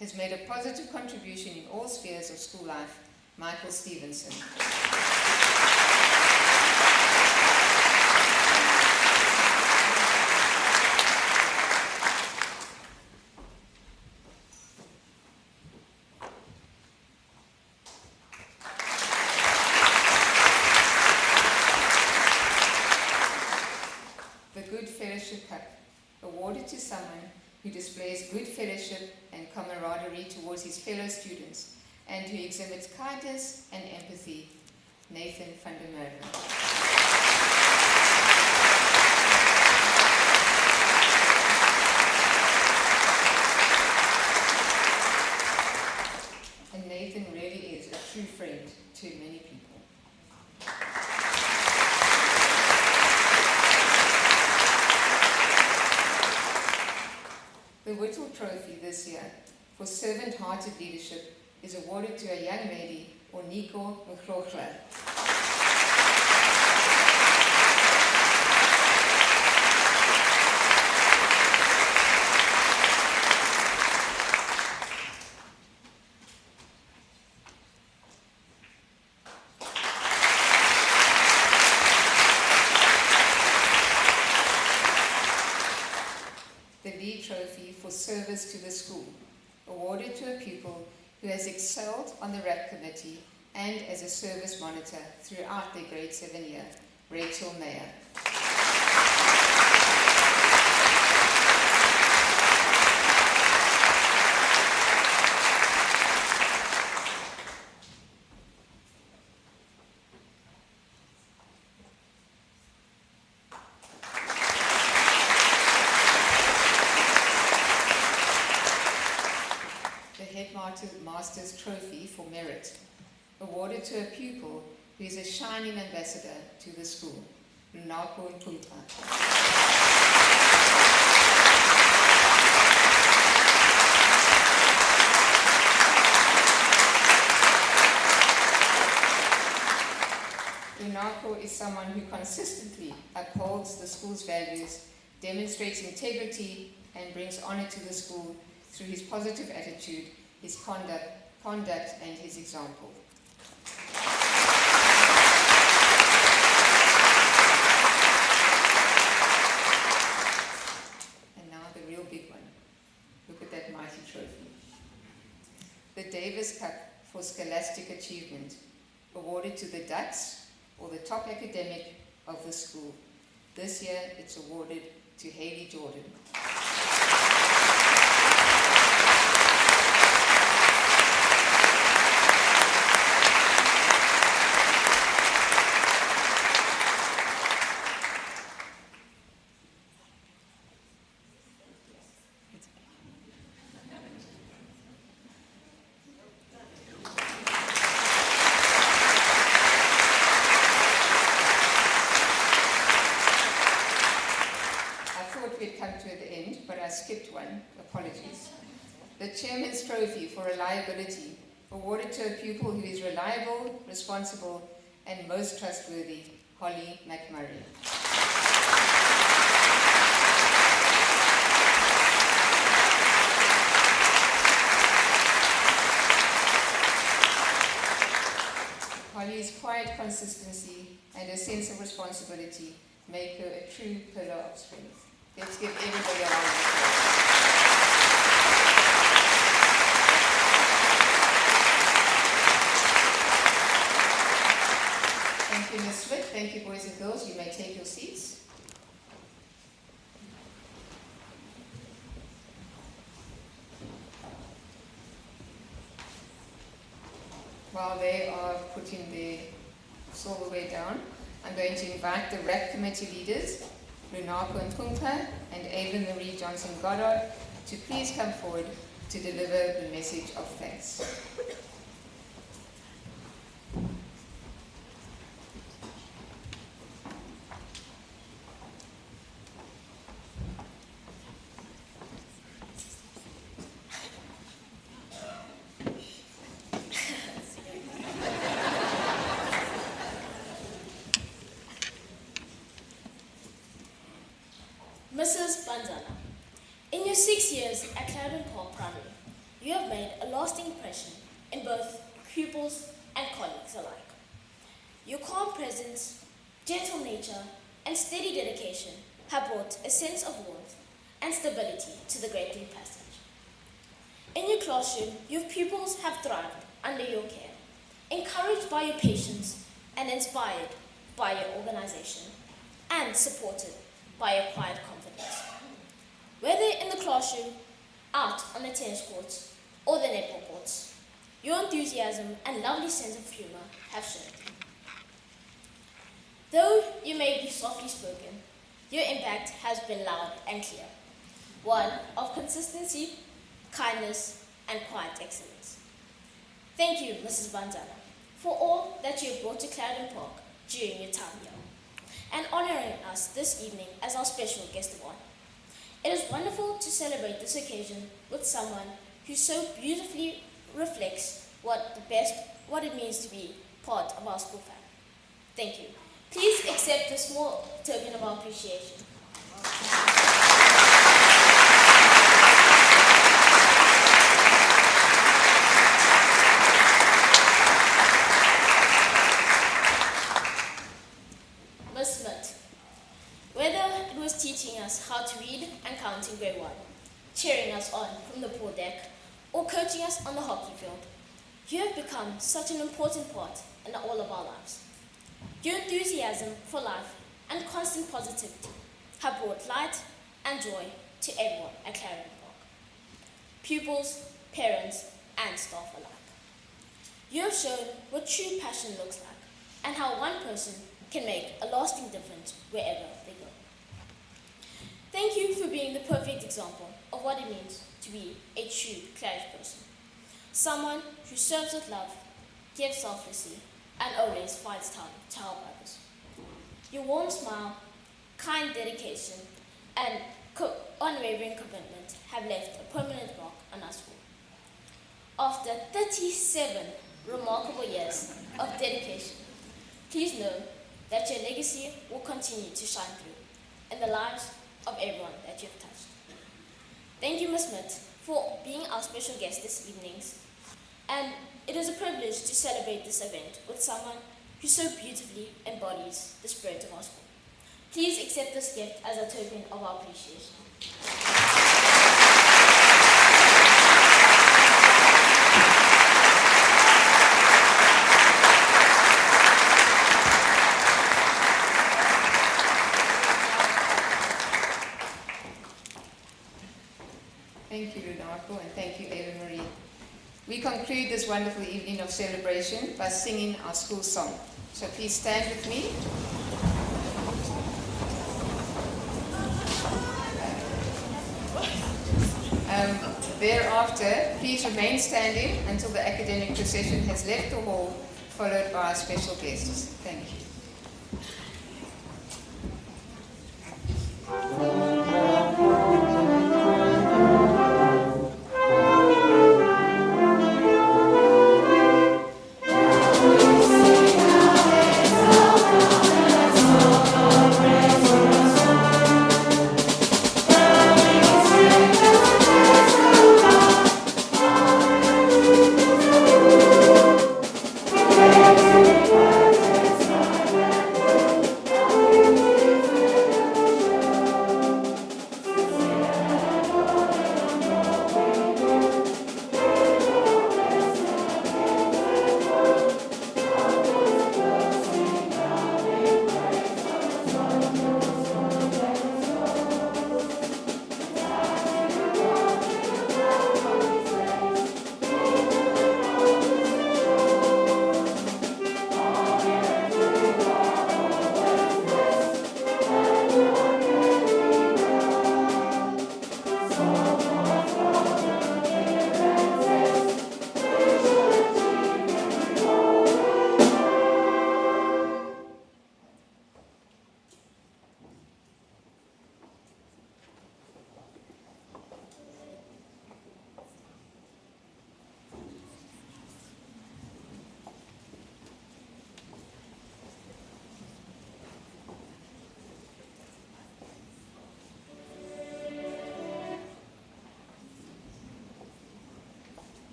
has made a positive contribution in all spheres of school life, Michael Stevenson. Awarded to someone who displays good fellowship and camaraderie towards his fellow students and who exhibits kindness and empathy, Nathan van der Merwe. And Nathan really is a true friend to many people. The Whittle Trophy this year for servant-hearted leadership is awarded to a young lady, Nqunqa. Trophy for service to the school, awarded to a pupil who has excelled on the RAP committee and as a service monitor throughout their grade 7 year, Rachel Mayer. Master's Trophy for Merit, awarded to a pupil who is a shining ambassador to the school, Lunako Nqunqa. Lunako is someone who consistently upholds the school's values, demonstrates integrity, and brings honor to the school through his positive attitude, his conduct, and his example. And now the real big one. Look at that mighty trophy. The Davis Cup for Scholastic Achievement, awarded to the Ducks, or the top academic of the school. This year it's awarded to Haley Jordan. Skipped one, apologies. The Chairman's Trophy for Reliability, awarded to a pupil who is reliable, responsible, and most trustworthy, Holly McMurray. Holly's quiet consistency and a sense of responsibility make her a true pillar of strength. Let's give everybody a round of applause. Thank you, Ms. Smith. Thank you, boys and girls. You may take your seats. While they are putting their silverware down, I'm going to invite the RAP committee leaders, Lunako Nqunqa and Ava-Marie Johnson-Goddard, to please come forward to deliver the message of thanks. Mrs. Banzana, in your 6 years at Clarendon Park Primary, you have made a lasting impression in both pupils and colleagues alike. Your calm presence, gentle nature, and steady dedication have brought a sense of warmth and stability to the Great Blue Passage. In your classroom, your pupils have thrived under your care, encouraged by your patience and inspired by your organization, and supported by your quiet confidence. Whether in the classroom, out on the tennis courts, or the netball courts, your enthusiasm and lovely sense of humor have shown. Though you may be softly spoken, your impact has been loud and clear, one of consistency, kindness, and quiet excellence. Thank you, Mrs. Banzana, for all that you have brought to Clarendon Park during your time here, and honoring us this evening as our special guest of honor. It is wonderful to celebrate this occasion with someone who so beautifully reflects what it means to be part of our school family. Thank you. Please accept a small token of our appreciation. Miss Smith, whether it was teaching us how to read and count in grade 1, cheering us on from the pool deck, or coaching us on the hockey field, You have become such an important part in all of our lives. Your enthusiasm for life and constant positivity have brought light and joy to everyone at Clarendon Park. Pupils, parents, and staff alike. You have shown what true passion looks like and how one person can make a lasting difference wherever they go. Thank you for being the perfect example of what it means to be a true Claridge person. Someone who serves with love, gives selflessly, and always finds time to help others. Your warm smile, kind dedication, and unwavering commitment have left a permanent mark on our school. After 37 remarkable years of dedication, please know that your legacy will continue to shine through in the lives of everyone that you've touched. Thank you, Ms. Smith, for being our special guest this evening. And it is a privilege to celebrate this event with someone who so beautifully embodies the spirit of our school. Please accept this gift as a token of our appreciation. Thank you, Lunako, and thank you, Ava-Marie. We conclude this wonderful evening of celebration by singing our school song. So please stand with me. Thereafter, please remain standing until the academic procession has left the hall, followed by our special guests. Thank you.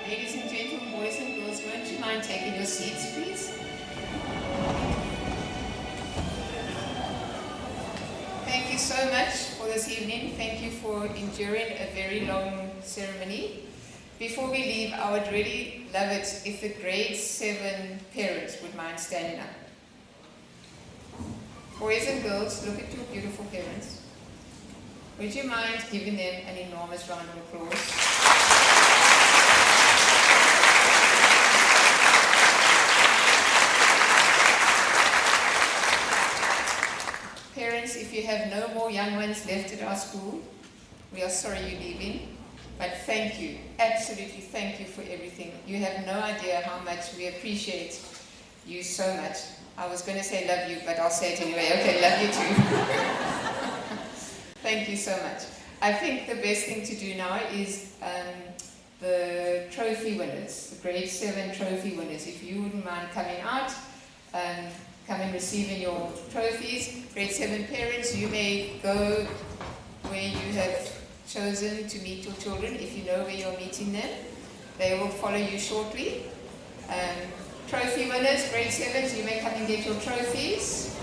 Ladies and gentlemen, boys and girls, won't you mind taking your seats, please? Thank you so much for this evening. Thank you for enduring a very long ceremony. Before we leave, I would really love it if the grade 7 parents would mind standing up. Boys and girls, look at your beautiful parents. Would you mind giving them an enormous round of applause? Parents, if you have no more young ones left at our school, we are sorry you're leaving, but thank you, absolutely thank you for everything. You have no idea how much we appreciate you so much. I was going to say love you, but I'll say it anyway. Okay, love you too. Thank you so much. I think the best thing to do now is the trophy winners, the grade 7 trophy winners. If you wouldn't mind coming out, come and receiving your trophies. Grade 7 parents, you may go where you have chosen to meet your children. If you know where you're meeting them, they will follow you shortly. Trophy winners, grade 7s, you may come and get your trophies.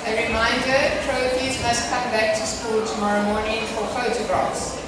A reminder, trophies must come back to school tomorrow morning for photographs.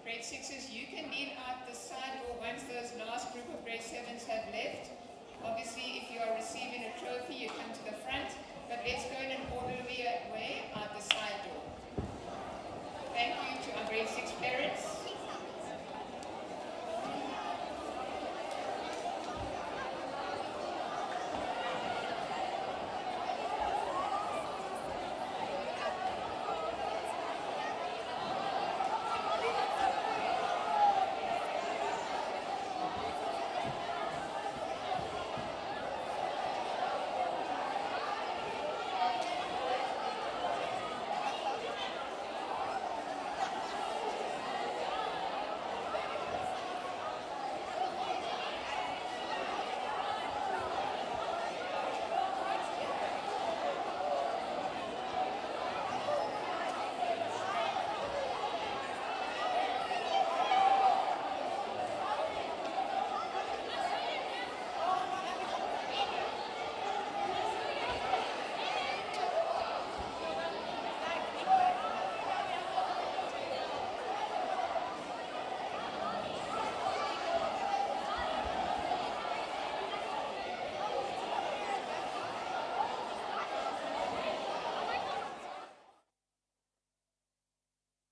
Grade 6s, you can leave out the side door once those last group of grade 7s have left. Obviously, if you are receiving a trophy, you come to the front, but let's go in an orderly way out the side door.